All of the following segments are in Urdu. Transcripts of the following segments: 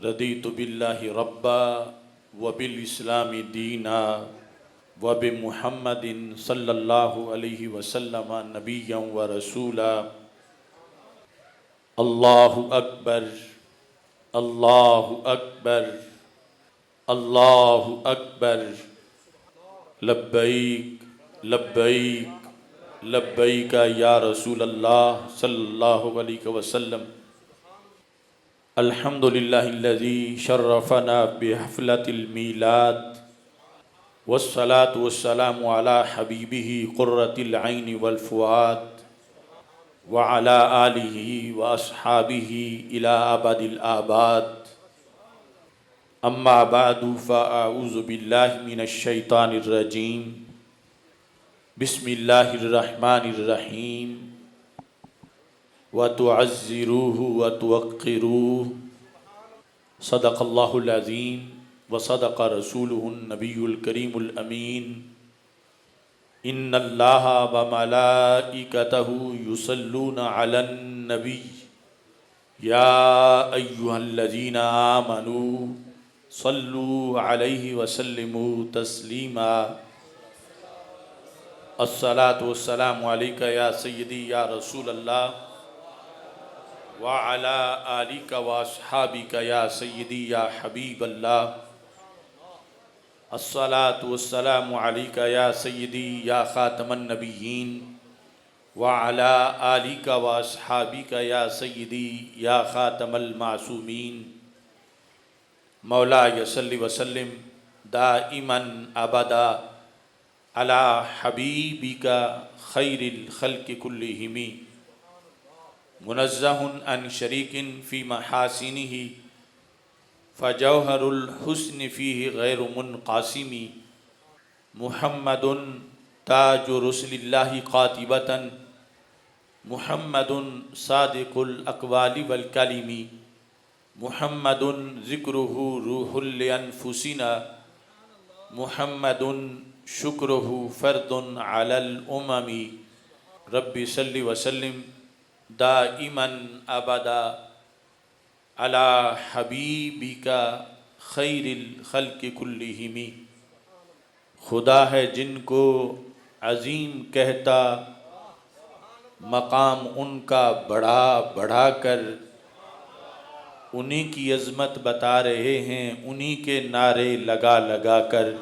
رضیت باللہ ربا وبالاسلام دینا وبمحمد صلی اللہ علیہ وسلم نبیا ورسولا۔ اللہ اکبر، اللہ اکبر، اللہ اکبر، لبیک لبیک لبیک یا رسول اللہ صلی اللہ علیہ وسلم۔ الحمدللہ الذی شرفنا بحفلۃ المیلاد والصلاة والسلام علی حبیبہ قرۃ العین والفؤاد وعلی آلہ واصحابہ الی ابد الآباد۔ اما بعد فاعوذ باللہ من الشیطان الرجیم۔ بسم اللہ الرحمن الرحیم۔ وَتُعَزِّرُوهُ وَتُوَقِّرُوهُ صدق اللہ العظیم وصدق رسولہ النبی الکریم الامین۔ ان اللہ وملائکتہ یصلون علی النبی یا ایہا الذین آمنوا صلوا علیہ وسلموا تسلیما۔ الصلاۃ والسلام علیک یا سیدی یا رسول اللہ وعلی آلک واصحابک یا سیدی یا حبیب اللہ۔ الصلاۃ والسلام علیک یا سیدی یا خاتم النبیین وعلی آلک واصحابک یا سیدی یا خاتم المعصومین۔ مولایا صلی وسلم دائما ابدا علی حبیبک خیر الخلق کلہم، منزہ عن شریک فی محاسنہ فجوہر الحسن فیہ غیر منقاسم۔ محمد تاج رسل اللہ قاطبۃ، محمد صادق الاقوال والکلم، محمد ذکرہ روح لانفسنا، محمد شکرہ فرد علی الامم۔ رب صلی وسلم دائما ابدا علی حبیبک خیر الخلق کلہم۔ خدا ہے جن کو عظیم کہتا، مقام ان کا بڑھا بڑھا کر، انہی کی عظمت بتا رہے ہیں انہی کے نعرے لگا لگا کر۔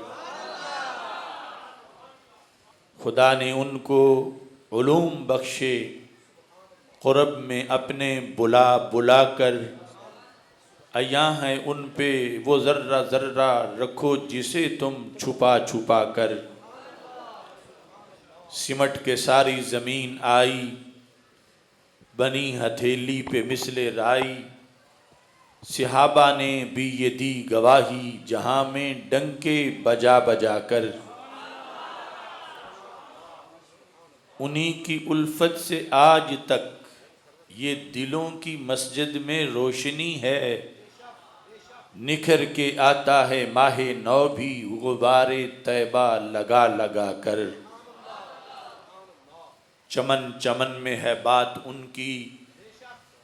خدا نے ان کو علوم بخشے، قرب میں اپنے بلا بلا کر، عیاں ہیں ان پہ وہ ذرہ ذرہ رکھو جسے تم چھپا چھپا کر۔ سمٹ کے ساری زمین آئی، بنی ہتھیلی پہ مثل رائی، صحابہ نے بھی یہ دی گواہی جہاں میں ڈنکے بجا بجا کر۔ انہی کی الفت سے آج تک یہ دلوں کی مسجد میں روشنی ہے، نکھر کے آتا ہے ماہ نو بھی غبار طیبہ لگا لگا کر۔ چمن چمن میں ہے بات ان کی،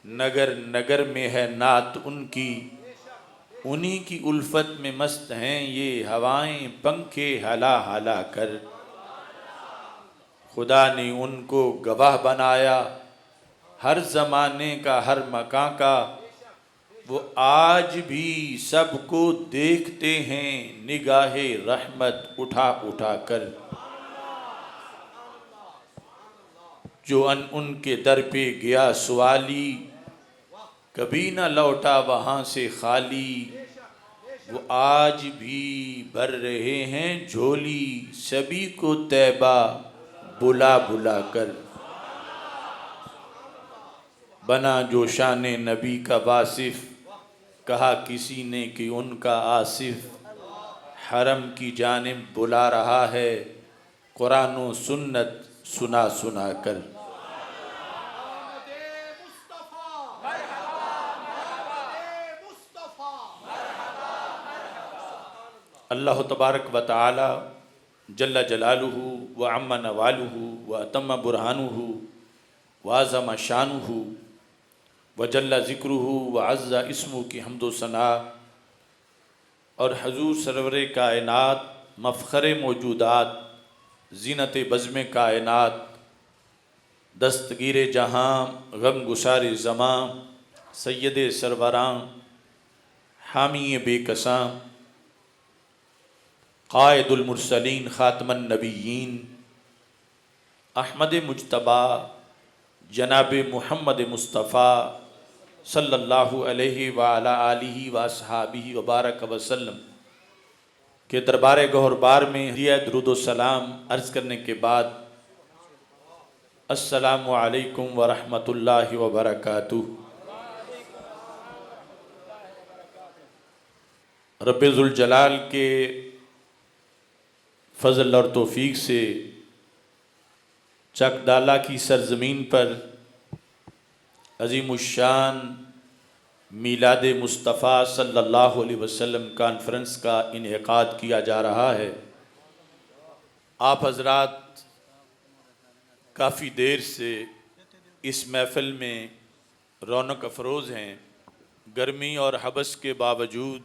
نگر نگر میں ہے نعت ان کی، انہی کی الفت میں مست ہیں یہ ہوائیں پنکھے ہلا ہلا کر۔ خدا نے ان کو گواہ بنایا ہر زمانے کا ہر مکان کا، وہ آج بھی سب کو دیکھتے ہیں نگاہ رحمت اٹھا اٹھا کر۔ جو ان کے در پہ گیا سوالی، کبھی نہ لوٹا وہاں سے خالی، وہ آج بھی بھر رہے ہیں جھولی سبھی کو طیبہ بلا بلا کر۔ بنا جو شان نبی کا واصف، کہا کسی نے کہ ان کا آصف، حرم کی جانب بلا رہا ہے قرآن و سنت سنا سنا کر۔ اللہ تبارک و تعالی جل جلالہ وعم نوالہ واتم برہانہ وعظم شانہ وجل ذکرہ وعز اسمہ کی حمد و ثنا، اور حضور سرور کائنات، مفخر موجودات، زینت بزم کائنات، دستگیر جہاں، غم گسار زماں، سید سروراں، حامی بے کساں، قائد المرسلین، خاتم النبیین، احمد مجتبی، جناب محمد مصطفیٰ صلی اللہ علیہ وعلی آلہ واصحابہ وبارک وسلم کے دربار گہر بار میں ہدیہ درود و سلام عرض کرنے کے بعد، السلام علیکم ورحمۃ اللہ وبرکاتہ۔ رب ذوالجلال کے فضل اور توفیق سے چکدالہ کی سرزمین پر عظیم الشان میلاد مصطفیٰ صلی اللہ علیہ وسلم کانفرنس کا انعقاد کیا جا رہا ہے۔ آپ حضرات کافی دیر سے اس محفل میں رونق افروز ہیں۔ گرمی اور حبس کے باوجود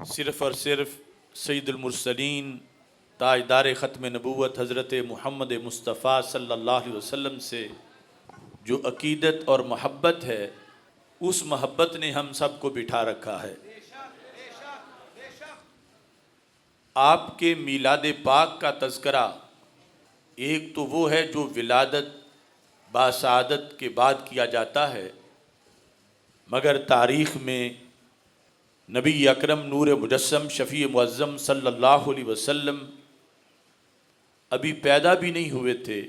صرف اور صرف سید المرسلین، تاجدار ختم نبوت حضرت محمد مصطفیٰ صلی اللہ علیہ وسلم سے جو عقیدت اور محبت ہے، اس محبت نے ہم سب کو بٹھا رکھا ہے۔ آپ کے میلاد پاک کا تذکرہ ایک تو وہ ہے جو ولادت باسعادت کے بعد کیا جاتا ہے، مگر تاریخ میں نبی اکرم نور مجسم شفیع معظم صلی اللہ علیہ وسلم ابھی پیدا بھی نہیں ہوئے تھے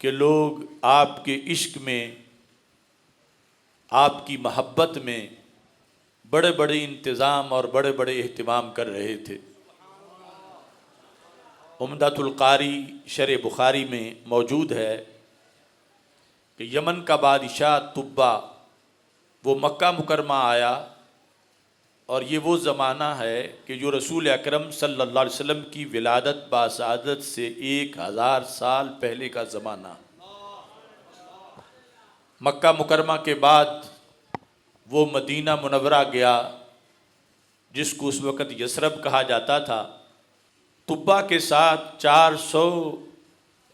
کہ لوگ آپ کے عشق میں، آپ کی محبت میں بڑے بڑے انتظام اور بڑے بڑے اہتمام کر رہے تھے۔ عمدۃ القاری شرح بخاری میں موجود ہے کہ یمن کا بادشاہ طبہ وہ مکہ مکرمہ آیا، اور یہ وہ زمانہ ہے کہ جو رسول اکرم صلی اللہ علیہ وسلم کی ولادت باسعادت سے 1000 سال پہلے کا زمانہ۔ مکہ مکرمہ کے بعد وہ مدینہ منورہ گیا، جس کو اس وقت یثرب کہا جاتا تھا۔ طبہ کے ساتھ 400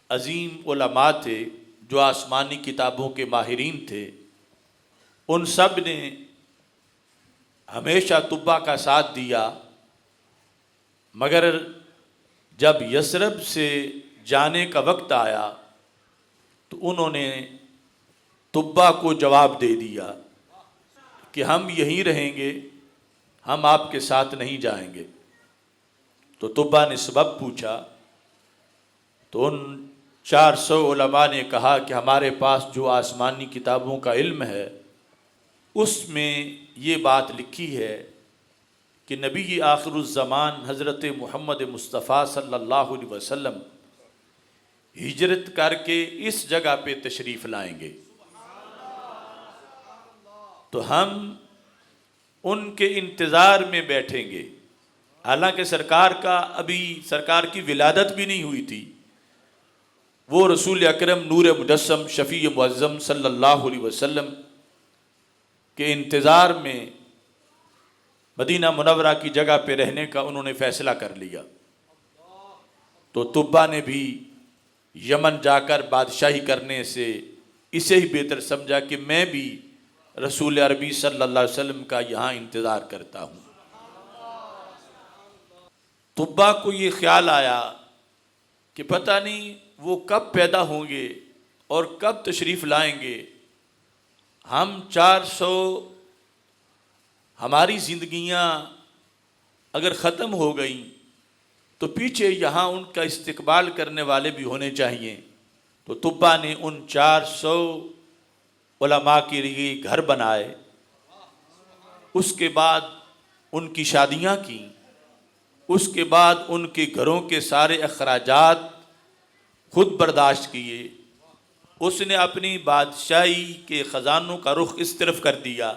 عظیم علماء تھے جو آسمانی کتابوں کے ماہرین تھے۔ ان سب نے ہمیشہ طبہ کا ساتھ دیا، مگر جب یثرب سے جانے کا وقت آیا تو انہوں نے طبہ کو جواب دے دیا کہ ہم یہیں رہیں گے، ہم آپ کے ساتھ نہیں جائیں گے۔ تو طبہ نے سبب پوچھا، تو ان 400 علماء نے کہا کہ ہمارے پاس جو آسمانی کتابوں کا علم ہے، اس میں یہ بات لکھی ہے کہ نبی آخر الزمان حضرت محمد مصطفیٰ صلی اللہ علیہ وسلم ہجرت کر کے اس جگہ پہ تشریف لائیں گے، تو ہم ان کے انتظار میں بیٹھیں گے۔ حالانکہ سرکار کی ولادت بھی نہیں ہوئی تھی، وہ رسول اکرم نور مجسم شفیع معظم صلی اللہ علیہ وسلم کے انتظار میں مدینہ منورہ کی جگہ پہ رہنے کا انہوں نے فیصلہ کر لیا۔ تو طبہ نے بھی یمن جا کر بادشاہی کرنے سے اسے ہی بہتر سمجھا کہ میں بھی رسول عربی صلی اللہ علیہ وسلم کا یہاں انتظار کرتا ہوں۔ طبہ کو یہ خیال آیا کہ پتہ نہیں وہ کب پیدا ہوں گے اور کب تشریف لائیں گے۔ ہم 400 ہماری زندگیاں اگر ختم ہو گئیں تو پیچھے یہاں ان کا استقبال کرنے والے بھی ہونے چاہیے۔ تو طبہ نے ان 400 علماء کے لیے گھر بنائے، اس کے بعد ان کی شادیاں کیں، اس کے بعد ان کے گھروں کے سارے اخراجات خود برداشت کیے۔ اس نے اپنی بادشاہی کے خزانوں کا رخ اس طرف کر دیا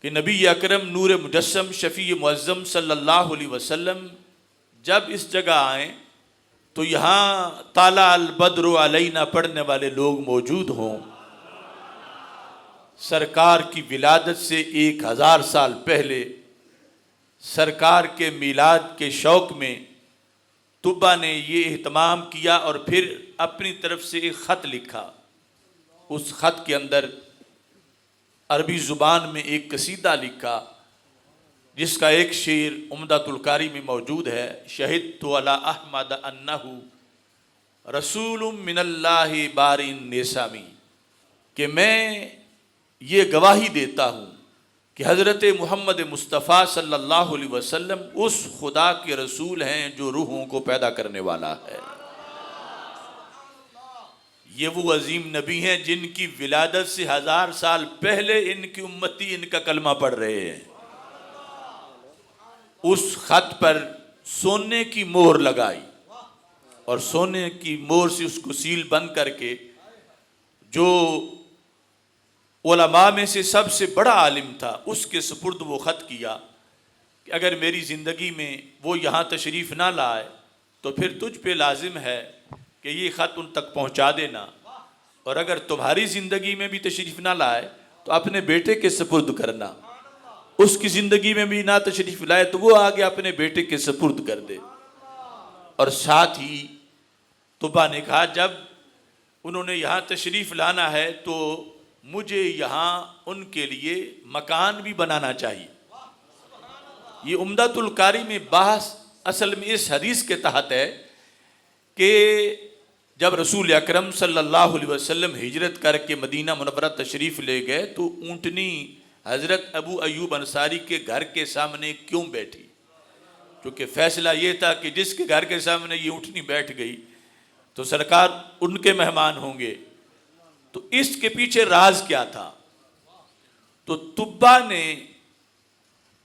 کہ نبی اکرم نور مجسم شفیع معظم صلی اللہ علیہ وسلم جب اس جگہ آئیں تو یہاں طلع البدر علینا پڑھنے والے لوگ موجود ہوں، سرکار کی ولادت سے 1000 سال پہلے سرکار کے میلاد کے شوق میں طبا نے یہ اہتمام کیا اور پھر اپنی طرف سے ایک خط لکھا. اس خط کے اندر عربی زبان میں ایک قصیدہ لکھا جس کا ایک شعر عمدۃ القاری میں موجود ہے. شہدت علی احمد انہ رسول من اللہ باری نیسامی، کہ میں یہ گواہی دیتا ہوں کہ حضرت محمد مصطفیٰ صلی اللہ علیہ وسلم اس خدا کے رسول ہیں جو روحوں کو پیدا کرنے والا ہے. یہ وہ عظیم نبی ہیں جن کی ولادت سے 1000 سال پہلے ان کی امتی ان کا کلمہ پڑھ رہے ہیں. اس خط پر سونے کی مہر لگائی اور سونے کی مہر سے اس کو سیل بند کر کے جو علماء میں سے سب سے بڑا عالم تھا اس کے سپرد وہ خط کیا کہ اگر میری زندگی میں وہ یہاں تشریف نہ لائے تو پھر تجھ پہ لازم ہے کہ یہ خط ان تک پہنچا دینا، اور اگر تمہاری زندگی میں بھی تشریف نہ لائے تو اپنے بیٹے کے سپرد کرنا. اس کی زندگی میں بھی نہ تشریف لائے تو وہ آگے اپنے بیٹے کے سپرد کر دے. اور ساتھ ہی طبا نے کہا جب انہوں نے یہاں تشریف لانا ہے تو مجھے یہاں ان کے لیے مکان بھی بنانا چاہیے. یہ عمدۃ القاری میں بحث اصل میں اس حدیث کے تحت ہے کہ جب رسول اکرم صلی اللہ علیہ وسلم ہجرت کر کے مدینہ منورہ تشریف لے گئے تو اونٹنی حضرت ابو ایوب انصاری کے گھر کے سامنے کیوں بیٹھی؟ کیونکہ فیصلہ یہ تھا کہ جس کے گھر کے سامنے یہ اونٹنی بیٹھ گئی تو سرکار ان کے مہمان ہوں گے. تو اس کے پیچھے راز کیا تھا؟ تو طبا نے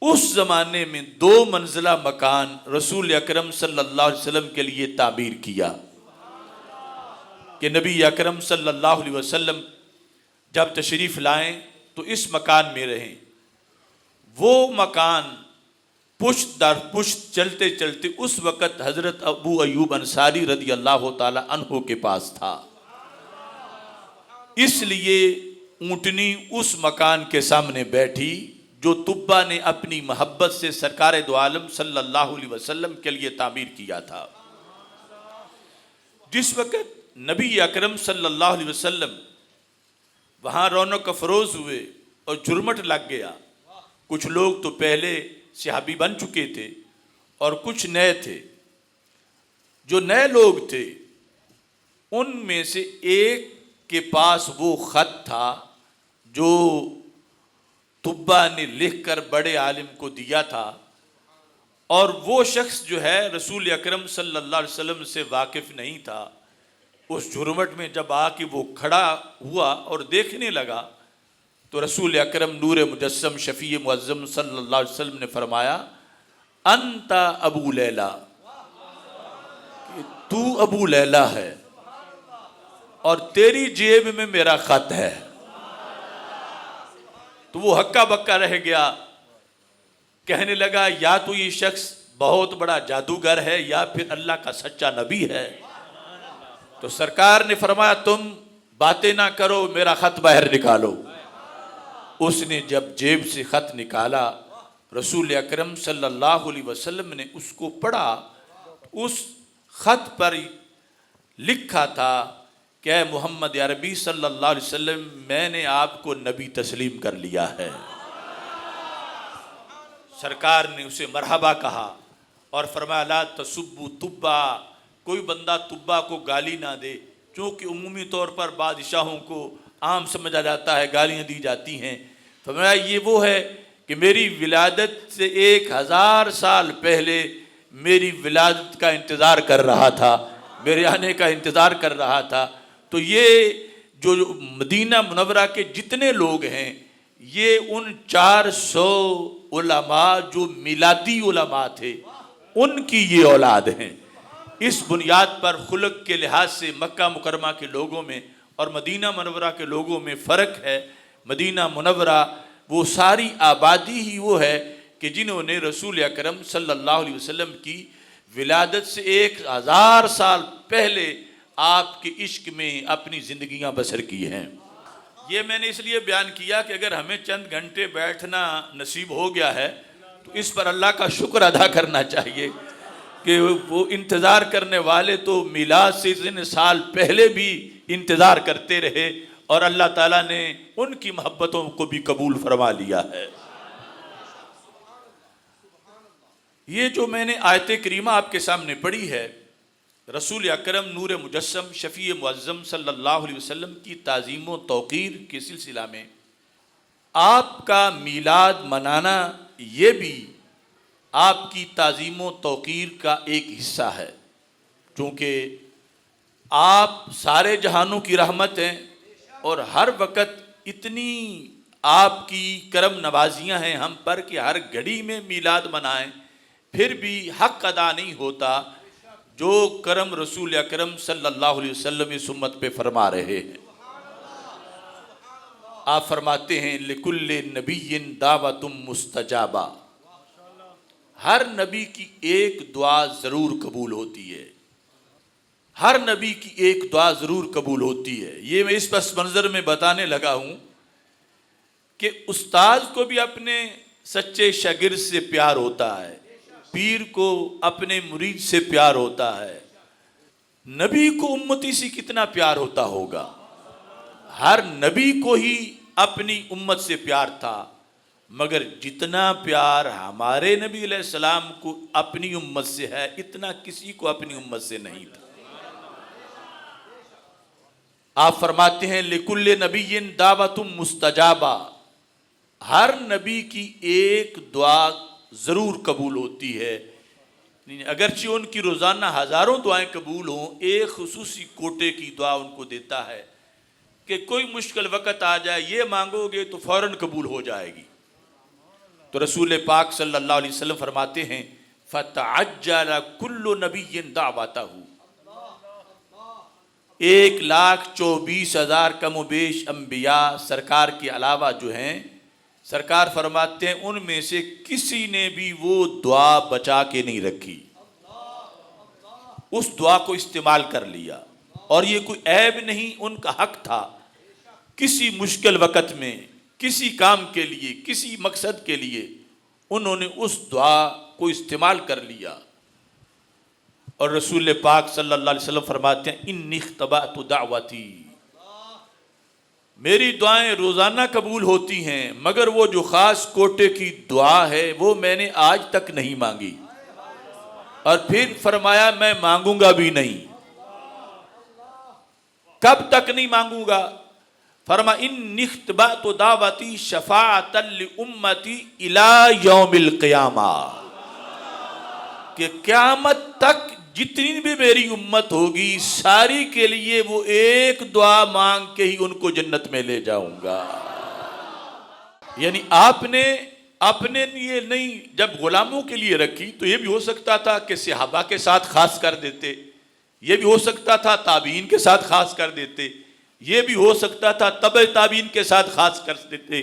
اس زمانے میں 2 منزلہ مکان رسول اکرم صلی اللہ علیہ وسلم کے لیے تعمیر کیا کہ نبی اکرم صلی اللہ علیہ وسلم جب تشریف لائیں تو اس مکان میں رہیں. وہ مکان پشت در پشت چلتے چلتے اس وقت حضرت ابو ایوب انصاری رضی اللہ تعالی عنہ کے پاس تھا، اس لیے اونٹنی اس مکان کے سامنے بیٹھی جو طبا نے اپنی محبت سے سرکار دو عالم صلی اللہ علیہ وسلم کے لیے تعمیر کیا تھا. جس وقت نبی اکرم صلی اللہ علیہ وسلم وہاں رونق افروز ہوئے اور جھرمٹ لگ گیا. کچھ لوگ تو پہلے صحابی بن چکے تھے اور کچھ نئے تھے. جو نئے لوگ تھے ان میں سے ایک کے پاس وہ خط تھا جو طبا نے لکھ کر بڑے عالم کو دیا تھا، اور وہ شخص جو ہے رسول اکرم صلی اللہ علیہ وسلم سے واقف نہیں تھا. اس جھرمٹ میں جب آ کے وہ کھڑا ہوا اور دیکھنے لگا تو رسول اکرم نور مجسم شفیع معظم صلی اللہ علیہ وسلم نے فرمایا انت ابو لیلا، کہ تو ابو لیلا ہے اور تیری جیب میں میرا خط ہے. تو وہ ہکا بکا رہ گیا، کہنے لگا یا تو یہ شخص بہت بڑا جادوگر ہے یا پھر اللہ کا سچا نبی ہے. تو سرکار نے فرمایا تم باتیں نہ کرو، میرا خط باہر نکالو. اس نے جب جیب سے خط نکالا رسول اکرم صلی اللہ علیہ وسلم نے اس کو پڑھا. اس خط پر لکھا تھا کہ اے محمد عربی صلی اللہ علیہ وسلم میں نے آپ کو نبی تسلیم کر لیا ہے. سرکار نے اسے مرحبا کہا اور فرمایا لا تسبوا طبا، کوئی بندہ طبا کو گالی نہ دے، چونکہ عمومی طور پر بادشاہوں کو عام سمجھا جاتا ہے، گالیاں دی جاتی ہیں. فرمایا یہ وہ ہے کہ میری ولادت سے 1000 سال پہلے میری ولادت کا انتظار کر رہا تھا، میرے آنے کا انتظار کر رہا تھا. تو یہ جو مدینہ منورہ کے جتنے لوگ ہیں یہ ان 400 علماء جو میلادی علماء تھے ان کی یہ اولاد ہیں. اس بنیاد پر خلق کے لحاظ سے مکہ مکرمہ کے لوگوں میں اور مدینہ منورہ کے لوگوں میں فرق ہے. مدینہ منورہ وہ ساری آبادی ہی وہ ہے کہ جنہوں نے رسول اکرم صلی اللہ علیہ وسلم کی ولادت سے 1000 سال پہلے آپ کے عشق میں اپنی زندگیاں بسر کی ہیں. یہ میں نے اس لیے بیان کیا کہ اگر ہمیں چند گھنٹے بیٹھنا نصیب ہو گیا ہے تو اس پر اللہ کا شکر ادا کرنا چاہیے کہ وہ انتظار کرنے والے تو میلاد سے اتنے سال پہلے بھی انتظار کرتے رہے اور اللہ تعالیٰ نے ان کی محبتوں کو بھی قبول فرما لیا ہے۔ یہ جو میں نے آیت کریمہ آپ کے سامنے پڑھی ہے، رسول اکرم نور مجسم شفیع معظم صلی اللہ علیہ وسلم کی تعظیم و توقیر کے سلسلہ میں آپ کا میلاد منانا یہ بھی آپ کی تعظیم و توقیر کا ایک حصہ ہے، چونکہ آپ سارے جہانوں کی رحمت ہیں اور ہر وقت اتنی آپ کی کرم نوازیاں ہیں ہم پر کہ ہر گھڑی میں میلاد منائیں پھر بھی حق ادا نہیں ہوتا جو کرم رسول اکرم صلی اللہ علیہ وسلم اس امت پہ فرما رہے ہیں۔ آپ فرماتے ہیں لِكُلِّ نَبِيٍّ دعوۃ مستجابہ، ہر نبی کی ایک دعا ضرور قبول ہوتی ہے، ہر نبی کی ایک دعا ضرور قبول ہوتی ہے۔ یہ میں اس پس منظر میں بتانے لگا ہوں کہ استاذ کو بھی اپنے سچے شاگرد سے پیار ہوتا ہے، پیر کو اپنے مرید سے پیار ہوتا ہے، نبی کو امتی سے کتنا پیار ہوتا ہوگا۔ ہر نبی کو ہی اپنی امت سے پیار تھا، مگر جتنا پیار ہمارے نبی علیہ السلام کو اپنی امت سے ہے اتنا کسی کو اپنی امت سے نہیں تھا۔ آپ فرماتے ہیں لِكُلِّ نَبِيٍّ دعوۃ مستجابہ، ہر نبی کی ایک دعا ضرور قبول ہوتی ہے، اگرچہ ان کی روزانہ ہزاروں دعائیں قبول ہوں، ایک خصوصی کوٹے کی دعا ان کو دیتا ہے کہ کوئی مشکل وقت آ جائے یہ مانگو گے تو فوراً قبول ہو جائے گی۔ تو رسول پاک صلی اللہ علیہ وسلم فرماتے ہیں فَتَعَجَّلَ كُلُّ نَبِيٍّ دَعْوَتَهُ، 1,24,000 کم و بیش انبیاء سرکار کے علاوہ جو ہیں، سرکار فرماتے ہیں ان میں سے کسی نے بھی وہ دعا بچا کے نہیں رکھی، اس دعا کو استعمال کر لیا، اور یہ کوئی عیب نہیں، ان کا حق تھا۔ کسی مشکل وقت میں کسی کام کے لیے کسی مقصد کے لیے انہوں نے اس دعا کو استعمال کر لیا، اور رسول پاک صلی اللہ علیہ وسلم فرماتے ہیں انی اختبأت دعوتی، میری دعائیں روزانہ قبول ہوتی ہیں مگر وہ جو خاص کوٹے کی دعا ہے وہ میں نے آج تک نہیں مانگی، اور پھر فرمایا میں مانگوں گا بھی نہیں۔ کب تک نہیں مانگوں گا؟ فرما انی اختبأت دعوتی شفاعۃ لامتی الی یوم القیامہ، کہ قیامت تک جتنی بھی میری امت ہوگی ساری کے لیے وہ ایک دعا مانگ کے ہی ان کو جنت میں لے جاؤں گا۔ یعنی آپ نے اپنے لیے نہیں، جب غلاموں کے لیے رکھی تو یہ بھی ہو سکتا تھا کہ صحابہ کے ساتھ خاص کر دیتے، یہ بھی ہو سکتا تھا تابعین کے ساتھ خاص کر دیتے، یہ بھی ہو سکتا تھا تبع تابعین کے ساتھ خاص کر دیتے،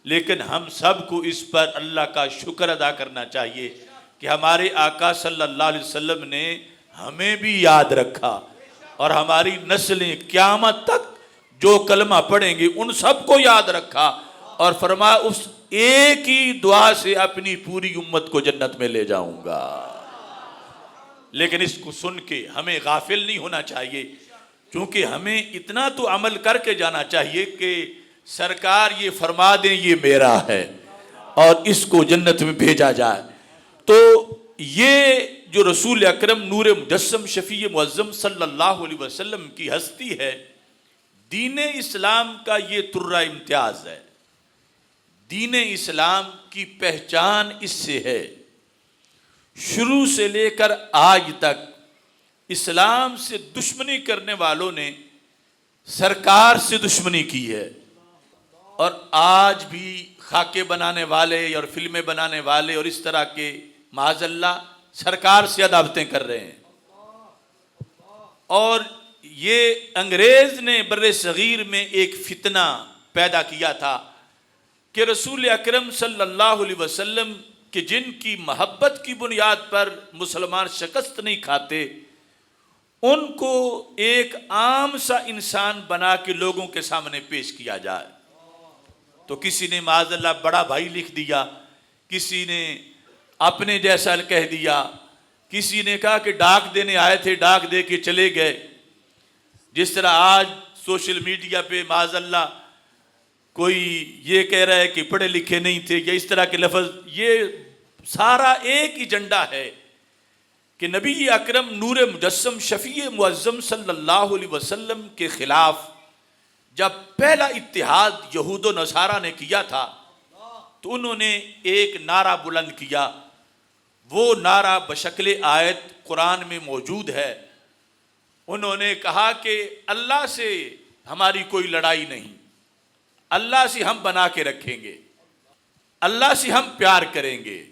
لیکن ہم سب کو اس پر اللہ کا شکر ادا کرنا چاہیے کہ ہمارے آقا صلی اللہ علیہ وسلم نے ہمیں بھی یاد رکھا، اور ہماری نسلیں قیامت تک جو کلمہ پڑھیں گے ان سب کو یاد رکھا، اور فرمایا اس ایک ہی دعا سے اپنی پوری امت کو جنت میں لے جاؤں گا۔ لیکن اس کو سن کے ہمیں غافل نہیں ہونا چاہیے، چونکہ ہمیں اتنا تو عمل کر کے جانا چاہیے کہ سرکار یہ فرما دیں یہ میرا ہے اور اس کو جنت میں بھیجا جائے۔ تو یہ جو رسول اکرم نور مجسم شفیع معظم صلی اللہ علیہ وسلم کی ہستی ہے، دین اسلام کا یہ ترہ امتیاز ہے، دین اسلام کی پہچان اس سے ہے۔ شروع سے لے کر آج تک اسلام سے دشمنی کرنے والوں نے سرکار سے دشمنی کی ہے، اور آج بھی خاکے بنانے والے اور فلمیں بنانے والے اور اس طرح کے معاذ اللہ سرکار سے عداوتیں کر رہے ہیں۔ اور یہ انگریز نے بر صغیر میں ایک فتنہ پیدا کیا تھا کہ رسول اکرم صلی اللہ علیہ وسلم کہ جن کی محبت کی بنیاد پر مسلمان شکست نہیں کھاتے، ان کو ایک عام سا انسان بنا کے لوگوں کے سامنے پیش کیا جائے. تو کسی نے معاذ اللہ بڑا بھائی لکھ دیا، کسی نے اپنے جیسا کہہ دیا، کسی نے کہا کہ ڈاک دینے آئے تھے، ڈاک دے کے چلے گئے. جس طرح آج سوشل میڈیا پہ معاذ اللہ کوئی یہ کہہ رہا ہے کہ پڑھے لکھے نہیں تھے یا اس طرح کے لفظ، یہ سارا ایک ایجنڈا ہے کہ نبی اکرم نور مجسم شفیع معظم صلی اللہ علیہ وسلم کے خلاف جب پہلا اتحاد یہود و نصارہ نے کیا تھا تو انہوں نے ایک نعرہ بلند کیا. وہ نعرہ بشکل آیت قرآن میں موجود ہے. انہوں نے کہا کہ اللہ سے ہماری کوئی لڑائی نہیں، اللہ سے ہم بنا کے رکھیں گے، اللہ سے ہم پیار کریں گے،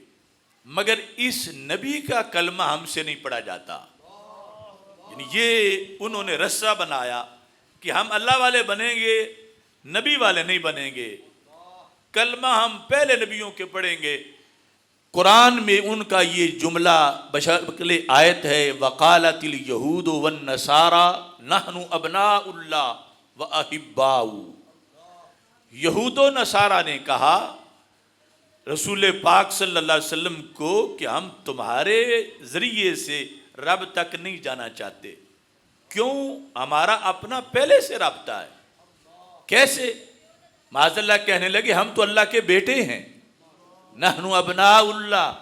مگر اس نبی کا کلمہ ہم سے نہیں پڑھا جاتا. یعنی یہ انہوں نے رسہ بنایا کہ ہم اللہ والے بنیں گے، نبی والے نہیں بنیں گے، کلمہ ہم پہلے نبیوں کے پڑھیں گے. قرآن میں ان کا یہ جملہ بشکل آیت ہے، وقالت الیہود والنصارى نحن ابناء اللہ واحباؤہ. یہود و نصارہ نے کہا رسول پاک صلی اللہ علیہ وسلم کو کہ ہم تمہارے ذریعے سے رب تک نہیں جانا چاہتے. کیوں؟ ہمارا اپنا پہلے سے رابطہ ہے. کیسے؟ معاذ اللہ کہنے لگے ہم تو اللہ کے بیٹے ہیں، نحن ابناء اللہ،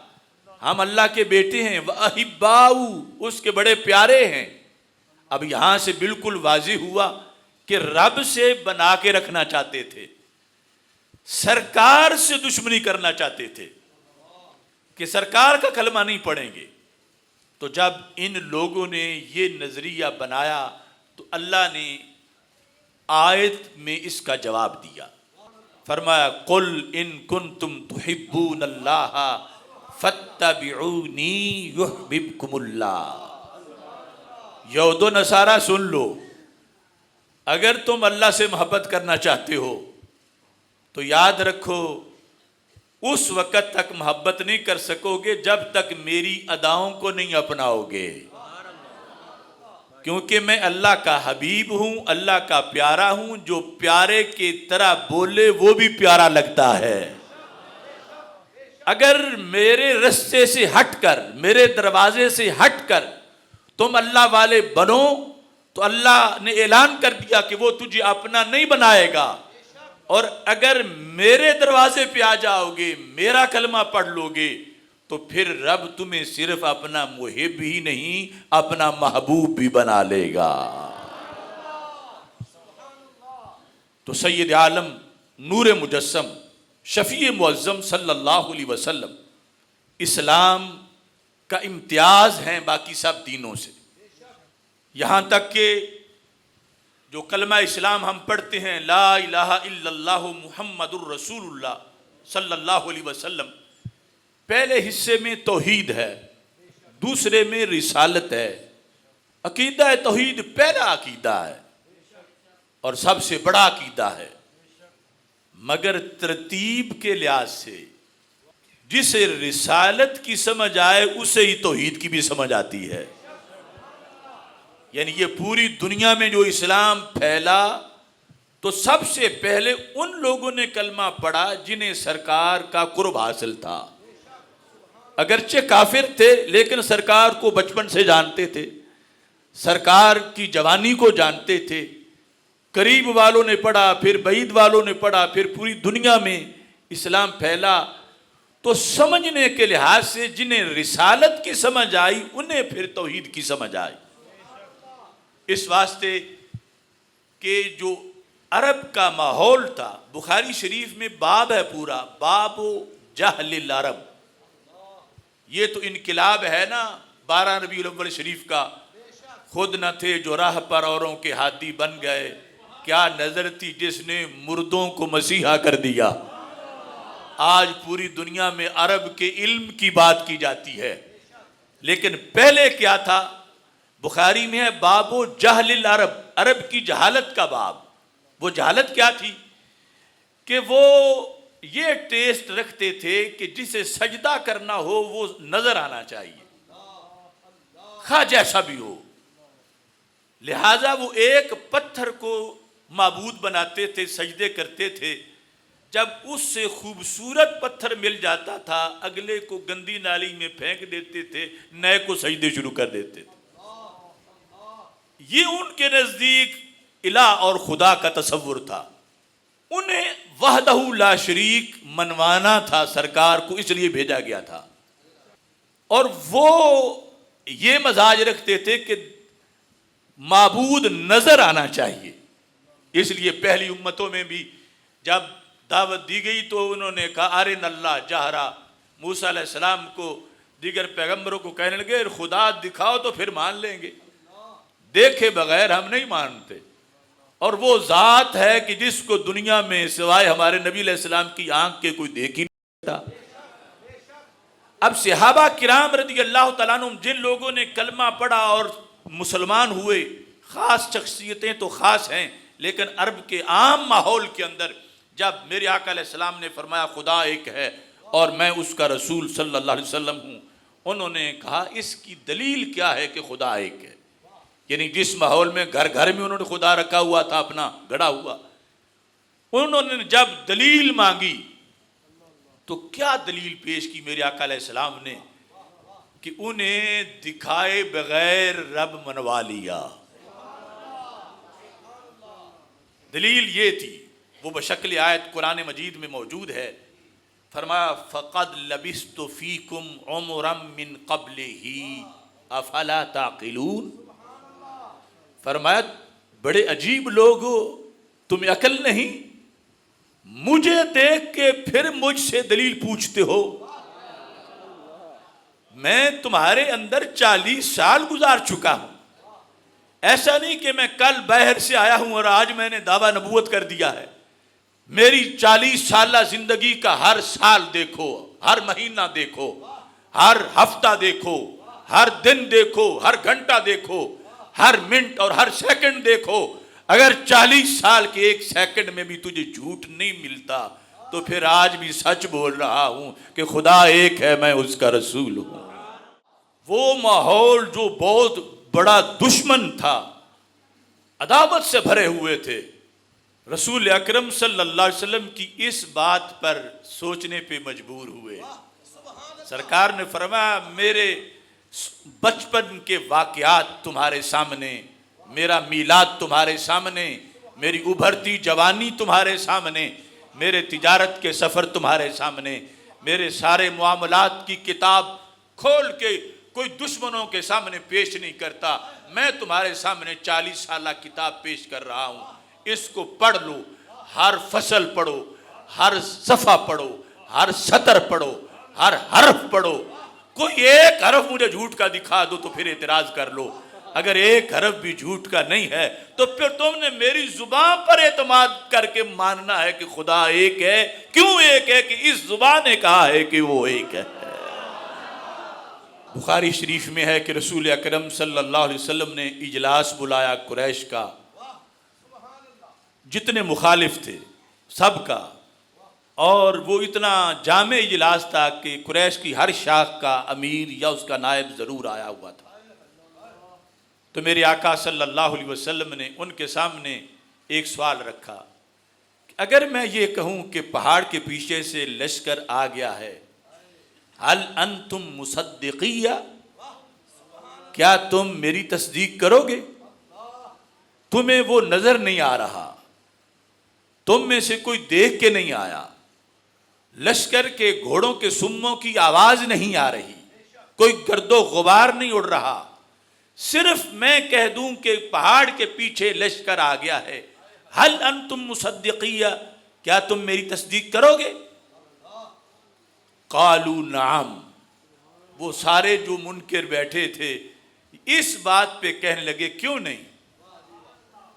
ہم اللہ کے بیٹے ہیں، وَأَحِبَّاؤُ، اس کے بڑے پیارے ہیں. اب یہاں سے بالکل واضح ہوا کہ رب سے بنا کے رکھنا چاہتے تھے، سرکار سے دشمنی کرنا چاہتے تھے کہ سرکار کا کلمہ نہیں پڑھیں گے. تو جب ان لوگوں نے یہ نظریہ بنایا تو اللہ نے آیت میں اس کا جواب دیا. فرمایا قل ان کنتم تحبون اللہ فاتبعونی یحببکم اللہ. یہود و نصارہ سن لو، اگر تم اللہ سے محبت کرنا چاہتے ہو تو یاد رکھو اس وقت تک محبت نہیں کر سکو گے جب تک میری اداؤں کو نہیں اپناؤ گے، کیونکہ میں اللہ کا حبیب ہوں، اللہ کا پیارا ہوں. جو پیارے کی طرح بولے وہ بھی پیارا لگتا ہے. اگر میرے رستے سے ہٹ کر، میرے دروازے سے ہٹ کر تم اللہ والے بنو تو اللہ نے اعلان کر دیا کہ وہ تجھے اپنا نہیں بنائے گا. اور اگر میرے دروازے پہ آ جاؤ گے، میرا کلمہ پڑھ لو گے تو پھر رب تمہیں صرف اپنا محب ہی نہیں اپنا محبوب بھی بنا لے گا. تو سید عالم نور مجسم شفیع معظم صلی اللہ علیہ وسلم اسلام کا امتیاز ہیں باقی سب دینوں سے. یہاں تک کہ جو کلمہ اسلام ہم پڑھتے ہیں لا الہ الا اللہ محمد الرسول اللہ صلی اللہ علیہ وسلم، پہلے حصے میں توحید ہے، دوسرے میں رسالت ہے. عقیدہ توحید پہلا عقیدہ ہے اور سب سے بڑا عقیدہ ہے، مگر ترتیب کے لحاظ سے جسے رسالت کی سمجھ آئے اسے ہی توحید کی بھی سمجھ آتی ہے. یعنی یہ پوری دنیا میں جو اسلام پھیلا تو سب سے پہلے ان لوگوں نے کلمہ پڑھا جنہیں سرکار کا قرب حاصل تھا. اگرچہ کافر تھے لیکن سرکار کو بچپن سے جانتے تھے، سرکار کی جوانی کو جانتے تھے. قریب والوں نے پڑھا، پھر بعید والوں نے پڑھا، پھر پوری دنیا میں اسلام پھیلا. تو سمجھنے کے لحاظ سے جنہیں رسالت کی سمجھ آئی انہیں پھر توحید کی سمجھ آئی. اس واسطے کہ جو عرب کا ماحول تھا، بخاری شریف میں باب ہے پورا، باب جہل العرب. یہ تو انقلاب ہے نا 12 ربیع الاول شریف کا. خود نہ تھے جو راہ پر اوروں کے ہادی بن گئے، کیا نظر تھی جس نے مردوں کو مسیحا کر دیا. آج پوری دنیا میں عرب کے علم کی بات کی جاتی ہے، لیکن پہلے کیا تھا؟ بخاری میں ہے باب جہل العرب، عرب کی جہالت کا باب. وہ جہالت کیا تھی کہ وہ یہ ٹیسٹ رکھتے تھے کہ جسے سجدہ کرنا ہو وہ نظر آنا چاہیے، خواہ جیسا بھی ہو. لہٰذا وہ ایک پتھر کو معبود بناتے تھے، سجدے کرتے تھے. جب اس سے خوبصورت پتھر مل جاتا تھا اگلے کو گندی نالی میں پھینک دیتے تھے، نئے کو سجدے شروع کر دیتے تھے. یہ ان کے نزدیک الہ اور خدا کا تصور تھا. انہیں وحدہ لا شریک منوانا تھا، سرکار کو اس لیے بھیجا گیا تھا. اور وہ یہ مزاج رکھتے تھے کہ معبود نظر آنا چاہیے. اس لیے پہلی امتوں میں بھی جب دعوت دی گئی تو انہوں نے کہا ارن اللہ جہرا. موسیٰ علیہ السلام کو دیگر پیغمبروں کو کہنے لگے خدا دکھاؤ تو پھر مان لیں گے، دیکھے بغیر ہم نہیں مانتے. اور وہ ذات ہے کہ جس کو دنیا میں سوائے ہمارے نبی علیہ السلام کی آنکھ کے کوئی دیکھ ہی نہیں سکتا. اب صحابہ کرام رضی اللہ تعالیٰ عنہم جن لوگوں نے کلمہ پڑھا اور مسلمان ہوئے، خاص شخصیتیں تو خاص ہیں، لیکن عرب کے عام ماحول کے اندر جب میرے آقا علیہ السلام نے فرمایا خدا ایک ہے اور میں اس کا رسول صلی اللہ علیہ وسلم ہوں، انہوں نے کہا اس کی دلیل کیا ہے کہ خدا ایک ہے. یعنی جس ماحول میں گھر گھر میں انہوں نے خدا رکھا ہوا تھا اپنا گڑا ہوا، انہوں نے جب دلیل مانگی تو کیا دلیل پیش کی میرے آقا علیہ السلام نے کہ انہیں دکھائے بغیر رب منوا لیا. دلیل یہ تھی، وہ بشکل آیت قرآن مجید میں موجود ہے. فرمایا فقد لبثت فیکم عمرا من قبلہ افلا تعقلون. فرمایا بڑے عجیب لوگ ہو، تمہیں عقل نہیں، مجھے دیکھ کے پھر مجھ سے دلیل پوچھتے ہو. میں تمہارے اندر 40 سال گزار چکا ہوں. ایسا نہیں کہ میں کل باہر سے آیا ہوں اور آج میں نے دعویٰ نبوت کر دیا ہے. میری 40 سالہ زندگی کا ہر سال دیکھو، ہر مہینہ دیکھو، ہر ہفتہ دیکھو، ہر دن دیکھو، ہر گھنٹہ دیکھو، ہر منٹ اور ہر سیکنڈ دیکھو. اگر 40 سال کے ایک سیکنڈ میں بھی تجھے جھوٹ نہیں ملتا تو پھر آج بھی سچ بول رہا ہوں کہ خدا ایک ہے، میں اس کا رسول ہوں. وہ ماحول جو بہت بڑا دشمن تھا، عداوت سے بھرے ہوئے تھے، رسول اکرم صلی اللہ علیہ وسلم کی اس بات پر سوچنے پہ مجبور ہوئے. سرکار نے فرمایا میرے بچپن کے واقعات تمہارے سامنے، میرا میلاد تمہارے سامنے، میری ابھرتی جوانی تمہارے سامنے، میرے تجارت کے سفر تمہارے سامنے، میرے سارے معاملات کی کتاب کھول کے کوئی دشمنوں کے سامنے پیش نہیں کرتا. میں تمہارے سامنے 40 سالہ کتاب پیش کر رہا ہوں. اس کو پڑھ لو، ہر فصل پڑھو، ہر صفحہ پڑھو، ہر سطر پڑھو، ہر حرف پڑھو. کوئی ایک حرف مجھے جھوٹ کا دکھا دو تو پھر اعتراض کر لو. اگر ایک حرف بھی جھوٹ کا نہیں ہے تو پھر تم نے میری زبان پر اعتماد کر کے ماننا ہے کہ خدا ایک ہے. کیوں ایک ہے؟ کہ اس زبان نے کہا ہے کہ وہ ایک ہے. بخاری شریف میں ہے کہ رسول اکرم صلی اللہ علیہ وسلم نے اجلاس بلایا قریش کا، جتنے مخالف تھے سب کا، اور وہ اتنا جامع اجلاس تھا کہ قریش کی ہر شاخ کا امیر یا اس کا نائب ضرور آیا ہوا تھا. تو میرے آقا صلی اللہ علیہ وسلم نے ان کے سامنے ایک سوال رکھا، اگر میں یہ کہوں کہ پہاڑ کے پیچھے سے لشکر آ گیا ہے، هل انتم مصدقیہ، کیا تم میری تصدیق کرو گے؟ تمہیں وہ نظر نہیں آ رہا، تم میں سے کوئی دیکھ کے نہیں آیا، لشکر کے گھوڑوں کے سموں کی آواز نہیں آ رہی، کوئی گرد و غبار نہیں اڑ رہا، صرف میں کہہ دوں کہ پہاڑ کے پیچھے لشکر آ گیا ہے، هل انتم مصدقیہ، کیا تم میری تصدیق کرو گے؟ قالوا نعم. وہ سارے جو منکر بیٹھے تھے اس بات پہ کہنے لگے کیوں نہیں،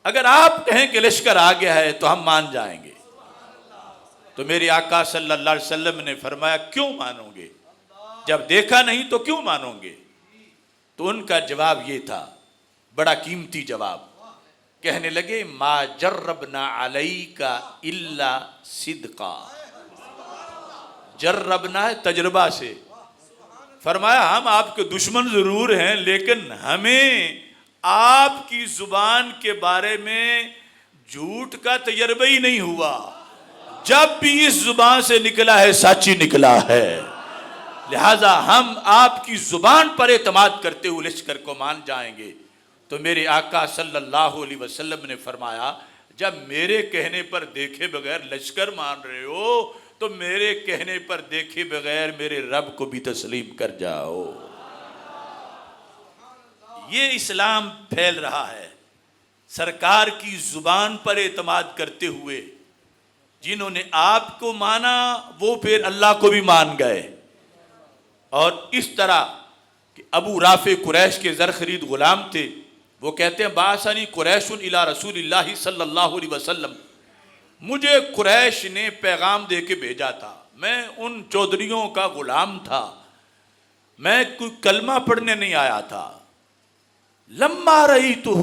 اگر آپ کہیں کہ لشکر آ گیا ہے تو ہم مان جائیں گے. تو میرے آقا صلی اللہ علیہ وسلم نے فرمایا کیوں مانو گے؟ جب دیکھا نہیں تو کیوں مانو گے؟ تو ان کا جواب یہ تھا، بڑا قیمتی جواب. کہنے لگے ما جربنا علیک الا صدقا. جربنا ہے تجربہ سے. فرمایا ہم آپ کے دشمن ضرور ہیں لیکن ہمیں آپ کی زبان کے بارے میں جھوٹ کا تجربہ ہی نہیں ہوا. جب بھی اس زبان سے نکلا ہے سچ ہی نکلا ہے. لہذا ہم آپ کی زبان پر اعتماد کرتے ہوئے لشکر کو مان جائیں گے. تو میرے آقا صلی اللہ علیہ وسلم نے فرمایا جب میرے کہنے پر دیکھے بغیر لشکر مان رہے ہو تو میرے کہنے پر دیکھے بغیر میرے رب کو بھی تسلیم کر جاؤ. یہ اسلام پھیل رہا ہے سرکار کی زبان پر اعتماد کرتے ہوئے. جنہوں نے آپ کو مانا وہ پھر اللہ کو بھی مان گئے. اور اس طرح کہ ابو رافع قریش کے زر خرید غلام تھے. وہ کہتے ہیں بعثنی قریش الی رسول اللہ صلی اللہ علیہ وسلم. مجھے قریش نے پیغام دے کے بھیجا تھا. میں ان چودھریوں کا غلام تھا. میں کوئی کلمہ پڑھنے نہیں آیا تھا. لما رأیتہ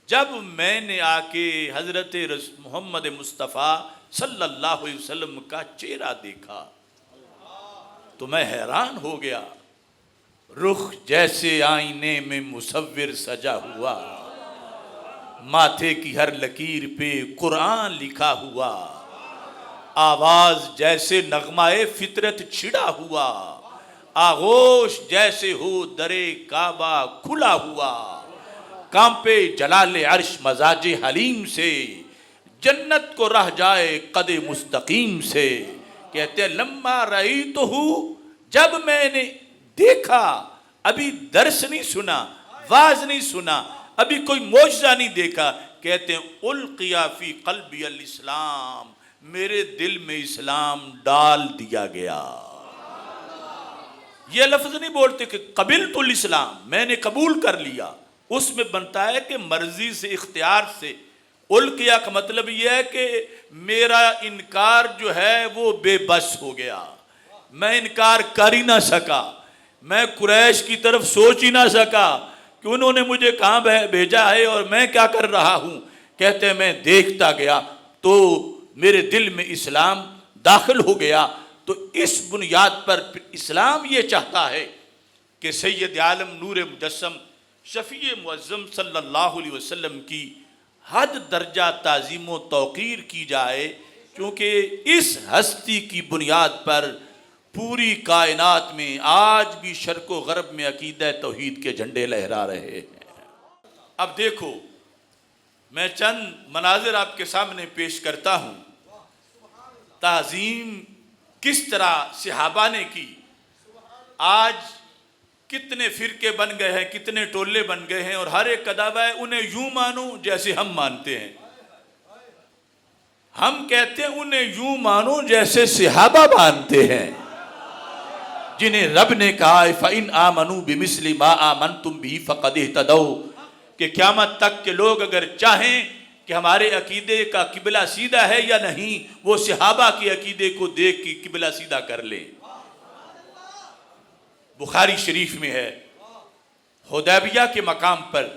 جب میں نے آ کے حضرت محمد مصطفیٰ صلی اللہ علیہ وسلم کا چہرہ دیکھا تو میں حیران ہو گیا. رخ جیسے آئینے میں مصور سجا ہوا, ماتھے کی ہر لکیر پہ قرآن لکھا ہوا, آواز جیسے نغمہ فطرت چھڑا ہوا, آغوش جیسے ہو درے کعبہ کھلا ہوا, کانپے جلال عرش مزاج حلیم سے, جنت کو رہ جائے قد مستقیم سے. کہتے ہیں لما رأیتہ جب میں نے دیکھا, ابھی درس نہیں سنا, واز نہیں سنا, ابھی کوئی معجزہ نہیں دیکھا. کہتے ہیں القی فی قلبی الاسلام میرے دل میں اسلام ڈال دیا گیا. یہ لفظ نہیں بولتے کہ قبلت الاسلام میں نے قبول کر لیا. اس میں بنتا ہے کہ مرضی سے اختیار سے. القیا کا مطلب یہ ہے کہ میرا انکار جو ہے وہ بے بس ہو گیا, میں انکار کر ہی نہ سکا, میں قریش کی طرف سوچ ہی نہ سکا کہ انہوں نے مجھے کہاں بھیجا ہے اور میں کیا کر رہا ہوں. کہتے ہیں میں دیکھتا گیا تو میرے دل میں اسلام داخل ہو گیا. تو اس بنیاد پر اسلام یہ چاہتا ہے کہ سید عالم نور مجسم شفیع معظم صلی اللہ علیہ وسلم کی حد درجہ تعظیم و توقیر کی جائے, کیونکہ اس ہستی کی بنیاد پر پوری کائنات میں آج بھی شرق و غرب میں عقیدہ توحید کے جھنڈے لہرا رہے ہیں. اب دیکھو میں چند مناظر آپ کے سامنے پیش کرتا ہوں. تعظیم کس طرح صحابہ نے کی. آج کتنے فرقے بن گئے ہیں, کتنے ٹولے بن گئے ہیں, اور ہر ایک کا دعویٰ ہے انہیں یوں مانو جیسے ہم مانتے ہیں. ہم کہتے ہیں انہیں یوں مانو جیسے صحابہ مانتے ہیں, جنہیں رب نے کہا فَإِنْ آمَنُوا بِمِثْلِ مَا آمَنْتُمْ بِهِ فَقَدْ اهْتَدَوْا کہ قیامت تک کے لوگ اگر چاہیں کہ ہمارے عقیدے کا قبلہ سیدھا ہے یا نہیں, وہ صحابہ کے عقیدے کو دیکھ کے قبلہ سیدھا کر لیں. بخاری شریف میں ہے حدیبیہ کے مقام پر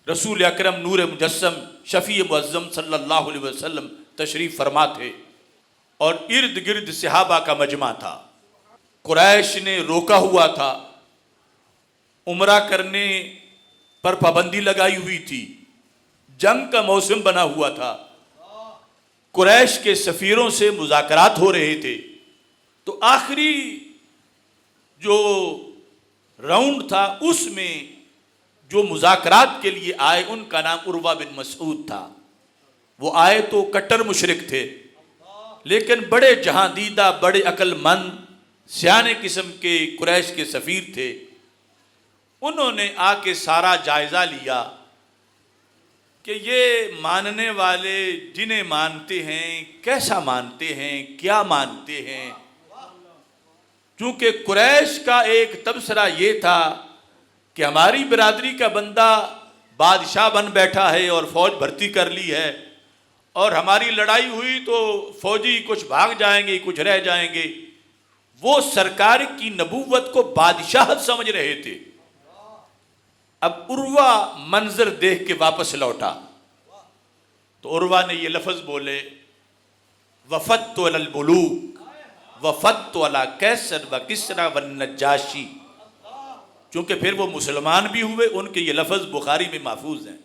رسول اکرم نور مجسم شفیع معظم صلی اللہ علیہ وسلم تشریف فرما تھے, اور ارد گرد صحابہ کا مجمع تھا. قریش نے روکا ہوا تھا, عمرہ کرنے پر پابندی لگائی ہوئی تھی, جنگ کا موسم بنا ہوا تھا, قریش کے سفیروں سے مذاکرات ہو رہے تھے. تو آخری جو راؤنڈ تھا اس میں جو مذاکرات کے لیے آئے ان کا نام عروہ بن مسعود تھا. وہ آئے تو کٹر مشرک تھے, لیکن بڑے جہاں دیدہ, بڑے عقل مند, سیانے قسم کے قریش کے سفیر تھے. انہوں نے آ کے سارا جائزہ لیا کہ یہ ماننے والے جنہیں مانتے ہیں کیسا مانتے ہیں, کیا مانتے ہیں. چونکہ قریش کا ایک تبصرہ یہ تھا کہ ہماری برادری کا بندہ بادشاہ بن بیٹھا ہے اور فوج بھرتی کر لی ہے, اور ہماری لڑائی ہوئی تو فوجی کچھ بھاگ جائیں گے کچھ رہ جائیں گے. وہ سرکار کی نبوت کو بادشاہت سمجھ رہے تھے. اب عروہ منظر دیکھ کے واپس لوٹا تو عروہ نے یہ لفظ بولے وفدت علی الملوک وفدت علی کیسر و کسریٰ و النجاشی. چونکہ پھر وہ مسلمان بھی ہوئے، ان کے یہ لفظ بخاری میں محفوظ ہیں۔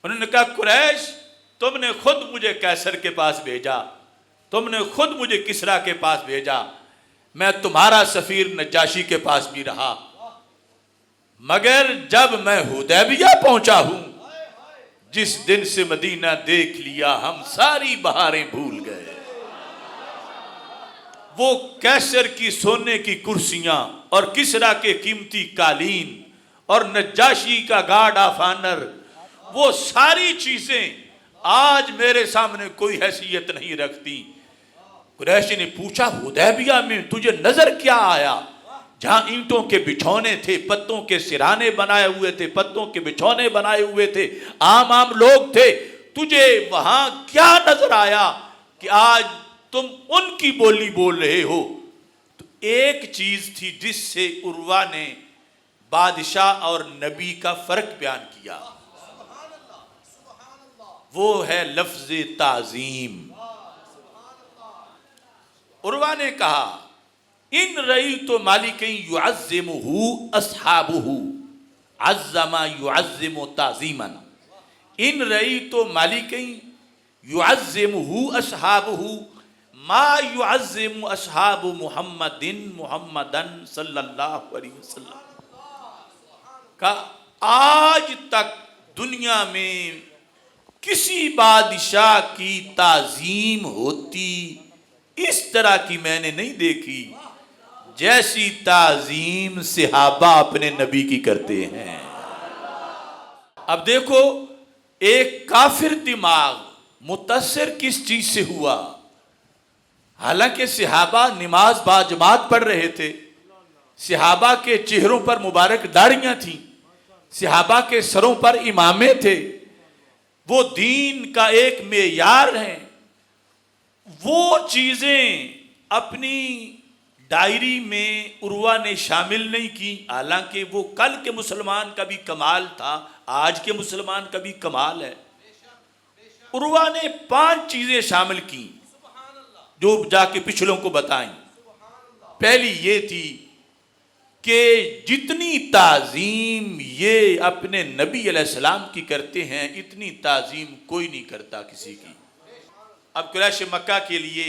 انہوں نے کہا قریش تم نے خود مجھے قیصر کے پاس بھیجا، تم نے خود مجھے کسریٰ کے پاس بھیجا، میں تمہارا سفیر نجاشی کے پاس بھی رہا، مگر جب میں حدیبیہ پہنچا ہوں، جس دن سے مدینہ دیکھ لیا ہم ساری بہاریں بھول گئے۔ وہ قیصر کی سونے کی کرسیاں اور کسریٰ کے قیمتی قالین اور نجاشی کا گارڈ آف آنر، وہ ساری چیزیں آج میرے سامنے کوئی حیثیت نہیں رکھتی۔ قریش نے پوچھا حدیبیہ میں تجھے نظر کیا آیا؟ جہاں اینٹوں کے بچھونے تھے، پتوں کے سرانے بنائے ہوئے تھے، پتوں کے بچھونے بنائے ہوئے تھے، عام لوگ تھے، تجھے وہاں کیا نظر آیا کہ آج تم ان کی بولی بول رہے ہو؟ تو ایک چیز تھی جس سے عروہ نے بادشاہ اور نبی کا فرق بیان کیا، وہ ہے لفظ تعظیم۔ عروہ نے کہا ان رأیت مالکا یعظمہ اصحابہ عظم یعظم تعظیما، ان رأیت مالکا یعظمہ اصحابہ ما یعظم اصحاب محمدن صلی اللہ علیہ وسلم۔ کہا آج تک دنیا میں کسی بادشاہ کی تعظیم ہوتی اس طرح کی میں نے نہیں دیکھی جیسی تعظیم صحابہ اپنے نبی کی کرتے ہیں۔ اب دیکھو ایک کافر دماغ متاثر کس چیز سے ہوا؟ حالانکہ صحابہ نماز با جماعت پڑھ رہے تھے، صحابہ کے چہروں پر مبارک داڑھیاں تھیں، صحابہ کے سروں پر امامے تھے، وہ دین کا ایک معیار ہیں۔ وہ چیزیں اپنی ڈائری میں عروہ نے شامل نہیں کی، حالانکہ وہ کل کے مسلمان کا بھی کمال تھا، آج کے مسلمان کا بھی کمال ہے۔ عروہ نے 5 چیزیں شامل کی جو جا کے پچھلوں کو بتائیں۔ پہلی یہ تھی کہ جتنی تعظیم یہ اپنے نبی علیہ السلام کی کرتے ہیں اتنی تعظیم کوئی نہیں کرتا کسی کی۔ اب قریش مکہ کے لیے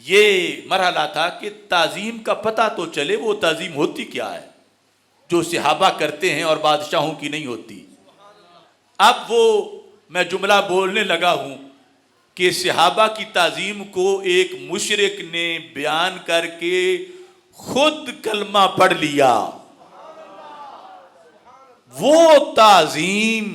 یہ مرحلہ تھا کہ تعظیم کا پتہ تو چلے وہ تعظیم ہوتی کیا ہے جو صحابہ کرتے ہیں اور بادشاہوں کی نہیں ہوتی۔ اب وہ میں جملہ بولنے لگا ہوں کہ صحابہ کی تعظیم کو ایک مشرک نے بیان کر کے خود کلمہ پڑھ لیا۔ وہ تعظیم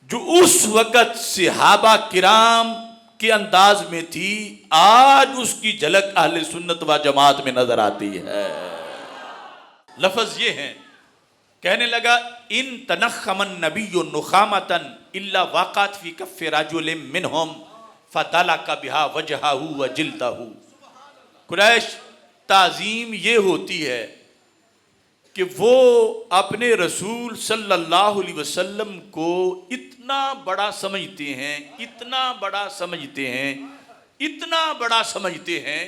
جو اس وقت صحابہ کرام کے انداز میں تھی آج اس کی جھلک اہل سنت و جماعت میں نظر آتی ہے۔ لفظ یہ ہیں، کہنے لگا ان تنخم النبی نخامتا الا وقعت فی کف رجل منہم فدلک بہا وجہہ وجلدہ۔ قریش تعظیم یہ ہوتی ہے کہ وہ اپنے رسول صلی اللہ علیہ وسلم کو اتنا بڑا سمجھتے ہیں، اتنا بڑا سمجھتے ہیں، اتنا بڑا سمجھتے ہیں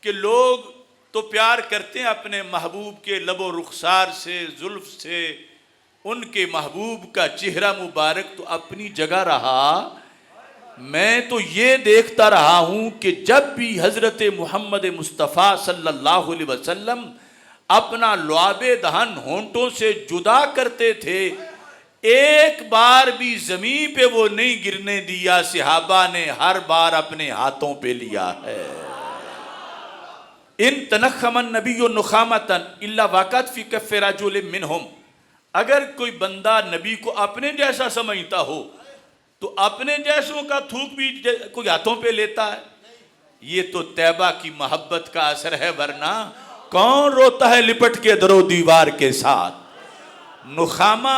کہ لوگ تو پیار کرتے ہیں اپنے محبوب کے لب و رخسار سے، زلف سے، ان کے محبوب کا چہرہ مبارک تو اپنی جگہ رہا، میں تو یہ دیکھتا رہا ہوں کہ جب بھی حضرت محمد مصطفیٰ صلی اللہ علیہ وسلم اپنا لعاب دہن ہونٹوں سے جدا کرتے تھے ایک بار بھی زمین پہ وہ نہیں گرنے دیا، صحابہ نے ہر بار اپنے ہاتھوں پہ لیا ہے۔ ان تنخم النبی نخامتا الا وقعت فی کف رجل منہم، اگر کوئی بندہ نبی کو اپنے جیسا سمجھتا ہو تو اپنے جیسوں کا تھوک بھی کوئی ہاتھوں پہ لیتا ہے۔ یہ تو طیبہ کی محبت کا اثر ہے، ورنہ کون روتا ہے لپٹ کے در و دیوار کے ساتھ۔ نخامہ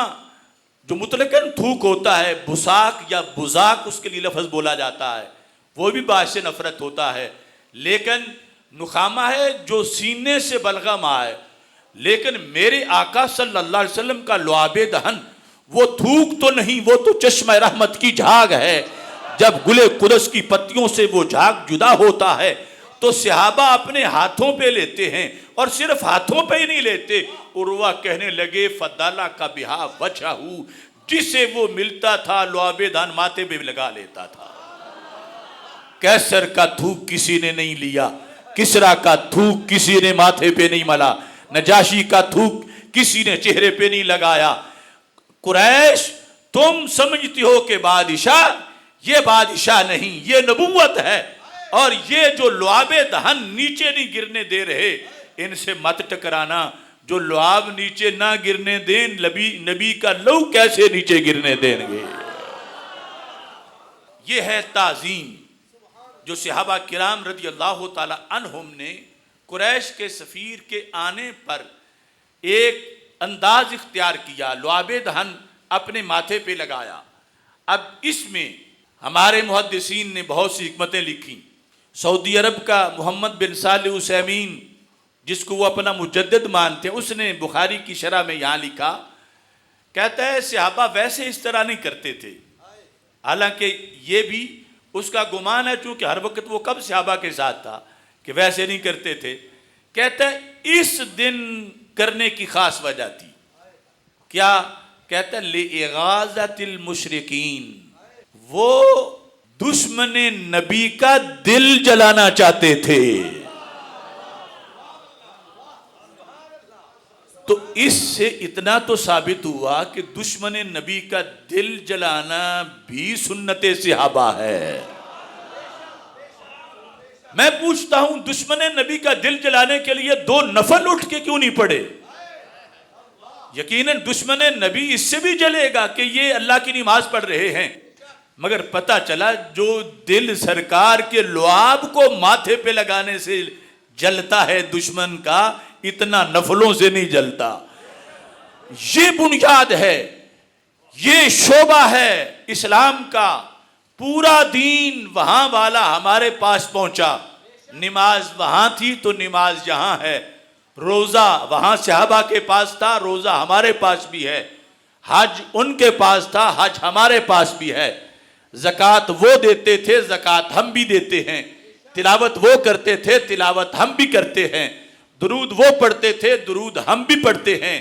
جو مطلقاً تھوک ہوتا ہے، بساک یا بزاک اس کے لیے لفظ بولا جاتا ہے، وہ بھی باعث نفرت ہوتا ہے، لیکن نخامہ ہے جو سینے سے بلغم آئے۔ لیکن میرے آقا صلی اللہ علیہ وسلم کا لعاب دہن وہ تھوک تو نہیں، وہ تو چشمہ رحمت کی جھاگ ہے۔ جب گلے قدس کی پتیوں سے وہ جھاگ جدا ہوتا ہے تو صحابہ اپنے ہاتھوں پہ لیتے ہیں، اور صرف ہاتھوں پہ ہی نہیں لیتے. عروہ کہنے لگے فدالہ کا بہا وجہہ، جسے وہ ملتا تھا لعاب دہن ماتھے پہ لگا لیتا تھا. کیسر کا تھوک کسی نے نہیں لیا، کسرا کا تھوک کسی نے ماتھے پہ نہیں ملا، نجاشی کا تھوک کسی نے چہرے پہ نہیں لگایا. قریش تم سمجھتی ہو کہ بادشاہ، یہ بادشاہ نہیں، یہ نبوت ہے. اور یہ جو لعاب دہن نیچے نہیں گرنے دے رہے، ان سے مت ٹکرانا. جو لعاب نیچے نہ گرنے دیں، نبی کا لو کیسے نیچے گرنے دیں گے؟ یہ ہے تعظیم جو صحابہ کرام رضی اللہ تعالی عنہم نے قریش کے سفیر کے آنے پر ایک انداز اختیار کیا، لعاب دہن اپنے ماتھے پہ لگایا. اب اس میں ہمارے محدثین نے بہت سی حکمتیں لکھی. سعودی عرب کا محمد بن صالح عثیمین، جس کو وہ اپنا مجدد مانتے ہیں، اس نے بخاری کی شرح میں یہاں لکھا، کہتا ہے صحابہ ویسے اس طرح نہیں کرتے تھے. حالانکہ یہ بھی اس کا گمان ہے، چونکہ ہر وقت وہ کب صحابہ کے ساتھ تھا کہ ویسے نہیں کرتے تھے. کہتا ہے اس دن کرنے کی خاص وجہ تھی. کیا؟ کہتا ہے لِإِغَاظَةِ الْمُشْرِكِينَ، وہ دشمن نبی کا دل جلانا چاہتے تھے. تو اس سے اتنا تو ثابت ہوا کہ دشمن نبی کا دل جلانا بھی سنت صحابہ ہے. میں پوچھتا ہوں دشمن نبی کا دل جلانے کے لیے 2 نفل اٹھ کے کیوں نہیں پڑے؟ یقیناً دشمن نبی اس سے بھی جلے گا کہ یہ اللہ کی نماز پڑھ رہے ہیں، مگر پتہ چلا جو دل سرکار کے لعاب کو ماتھے پہ لگانے سے جلتا ہے دشمن کا، اتنا نفلوں سے نہیں جلتا. یہ بنیاد ہے، یہ شعبہ ہے اسلام کا. پورا دین وہاں والا ہمارے پاس پہنچا. نماز وہاں تھی تو نماز یہاں ہے. روزہ وہاں صحابہ کے پاس تھا، روزہ ہمارے پاس بھی ہے. حج ان کے پاس تھا، حج ہمارے پاس بھی ہے. زکوٰۃ وہ دیتے تھے، زکوٰۃ ہم بھی دیتے ہیں. تلاوت وہ کرتے تھے، تلاوت ہم بھی کرتے ہیں. درود وہ پڑھتے تھے، درود ہم بھی پڑھتے ہیں.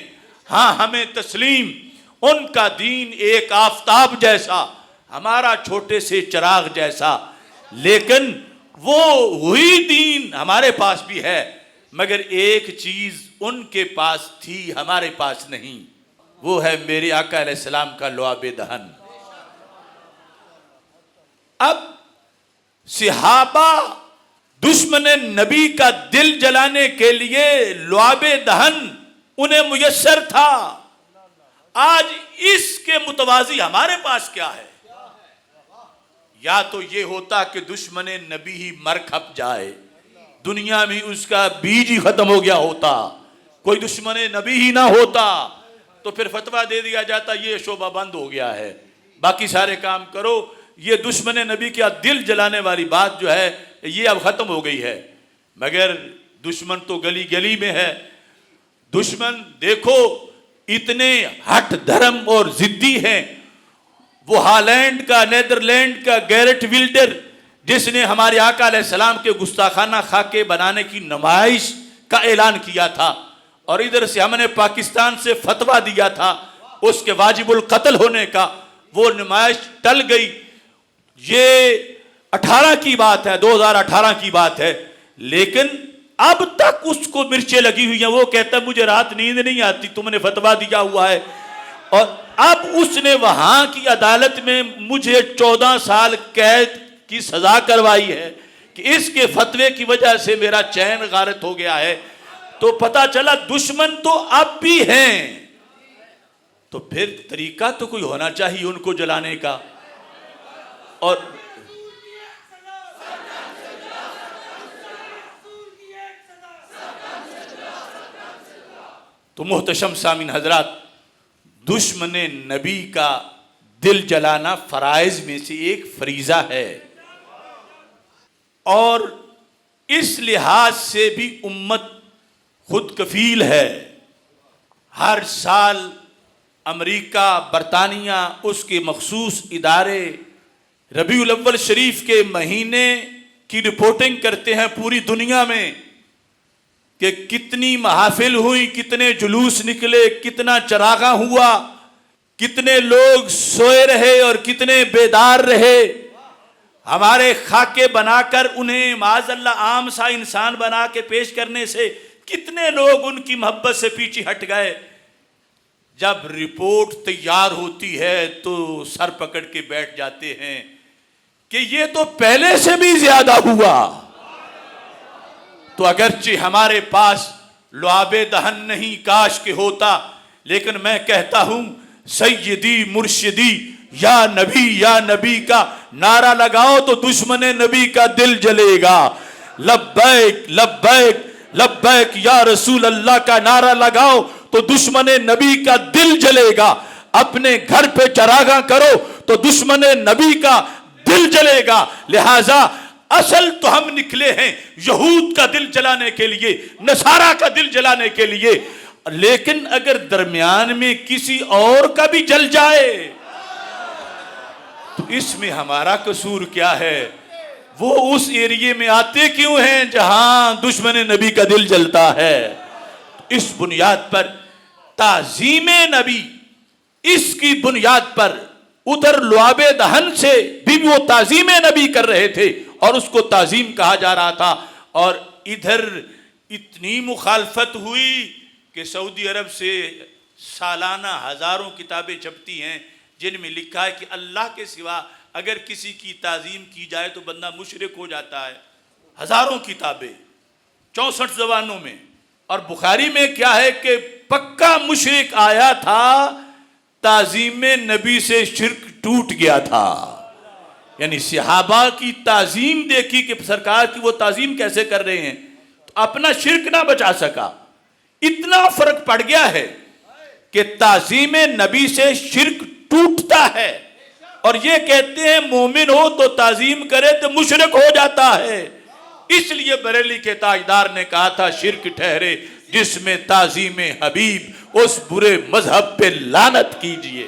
ہاں ہمیں تسلیم، ان کا دین ایک آفتاب جیسا، ہمارا چھوٹے سے چراغ جیسا. لیکن وہ وہی دین ہمارے پاس بھی ہے، مگر ایک چیز ان کے پاس تھی ہمارے پاس نہیں، وہ ہے میرے آقا علیہ السلام کا لعاب دہن. اب صحابہ دشمن نبی کا دل جلانے کے لیے لعاب دہن انہیں میسر تھا. آج اس کے متوازی ہمارے پاس کیا ہے؟ یا تو یہ ہوتا کہ دشمن نبی ہی مر کھپ جائے، دنیا میں اس کا بیج ہی ختم ہو گیا ہوتا، کوئی دشمن نبی ہی نہ ہوتا، تو پھر فتویٰ دے دیا جاتا یہ شعبہ بند ہو گیا ہے، باقی سارے کام کرو. یہ دشمن نبی کا دل جلانے والی بات جو ہے یہ اب ختم ہو گئی ہے. مگر دشمن تو گلی گلی میں ہے. دشمن دیکھو اتنے ہٹ دھرم اور ضدی ہیں. وہ ہالینڈ کا، نیدرلینڈ کا گیرٹ ولڈر، جس نے ہمارے آقا علیہ السلام کے گستاخانہ خاکے بنانے کی نمائش کا اعلان کیا تھا، اور ادھر سے ہم نے پاکستان سے فتویٰ دیا تھا اس کے واجب القتل ہونے کا. وہ نمائش ٹل گئی. یہ 18 کی بات ہے، 2018 کی بات ہے، لیکن اب تک اس کو مرچیں لگی ہوئی ہیں. وہ کہتا ہے مجھے رات نیند نہیں آتی، تم نے فتویٰ دیا ہوا ہے. اور اب اس نے وہاں کی عدالت میں مجھے 14 سال قید کی سزا کروائی ہے کہ اس کے فتوے کی وجہ سے میرا چین غارت ہو گیا ہے. تو پتہ چلا دشمن تو اب بھی ہیں. تو پھر طریقہ تو کوئی ہونا چاہیے ان کو جلانے کا. اور تو محتشم سامعین حضرات، دشمن نبی کا دل جلانا فرائض میں سے ایک فریضہ ہے، اور اس لحاظ سے بھی امت خود کفیل ہے. ہر سال امریکہ، برطانیہ، اس کے مخصوص ادارے ربیع الاول شریف کے مہینے کی رپورٹنگ کرتے ہیں پوری دنیا میں کہ کتنی محافل ہوئی، کتنے جلوس نکلے، کتنا چراغاں ہوا، کتنے لوگ سوئے رہے اور کتنے بیدار رہے. ہمارے خاکے بنا کر انہیں معاذ اللہ عام سا انسان بنا کے پیش کرنے سے کتنے لوگ ان کی محبت سے پیچھے ہٹ گئے. جب رپورٹ تیار ہوتی ہے تو سر پکڑ کے بیٹھ جاتے ہیں کہ یہ تو پہلے سے بھی زیادہ ہوا. تو اگرچہ ہمارے پاس لعاب دہن نہیں، کاش کے ہوتا، لیکن میں کہتا ہوں سیدی مرشدی یا نبی کا نعرہ لگاؤ تو دشمن نبی کا دل جلے گا. لبیک لبیک لبیک یا رسول اللہ کا نعرہ لگاؤ تو دشمن نبی کا دل جلے گا. اپنے گھر پہ چراغاں کرو تو دشمن نبی کا دل جلے گا. لہذا اصل تو ہم نکلے ہیں یہود کا دل جلانے کے لیے، نصارہ کا دل جلانے کے لیے، لیکن اگر درمیان میں کسی اور کا بھی جل جائے تو اس میں ہمارا قصور کیا ہے؟ وہ اس ایریے میں آتے کیوں ہیں جہاں دشمن نبی کا دل جلتا ہے؟ اس بنیاد پر تعظیم نبی، اس کی بنیاد پر ادھر لعاب دہن سے بھی وہ تعظیم نبی کر رہے تھے اور اس کو تعظیم کہا جا رہا تھا، اور ادھر اتنی مخالفت ہوئی کہ سعودی عرب سے سالانہ ہزاروں کتابیں چھپتی ہیں جن میں لکھا ہے کہ اللہ کے سوا اگر کسی کی تعظیم کی جائے تو بندہ مشرک ہو جاتا ہے. ہزاروں کتابیں 64 زبانوں میں. اور بخاری میں کیا ہے کہ پکا مشرک آیا تھا، تعظیم نبی سے شرک ٹوٹ گیا تھا. یعنی صحابہ کی تعظیم دیکھی کہ سرکار کی وہ تعظیم کیسے کر رہے ہیں، تو اپنا شرک نہ بچا سکا. اتنا فرق پڑ گیا ہے کہ تعظیم نبی سے شرک ٹوٹتا ہے، اور یہ کہتے ہیں مومن ہو تو تعظیم کرے تو مشرک ہو جاتا ہے. اس لیے بریلی کے تاجدار نے کہا تھا شرک ٹھہرے جس میں تعظیم حبیب، اس برے مذہب پہ لعنت کیجئے.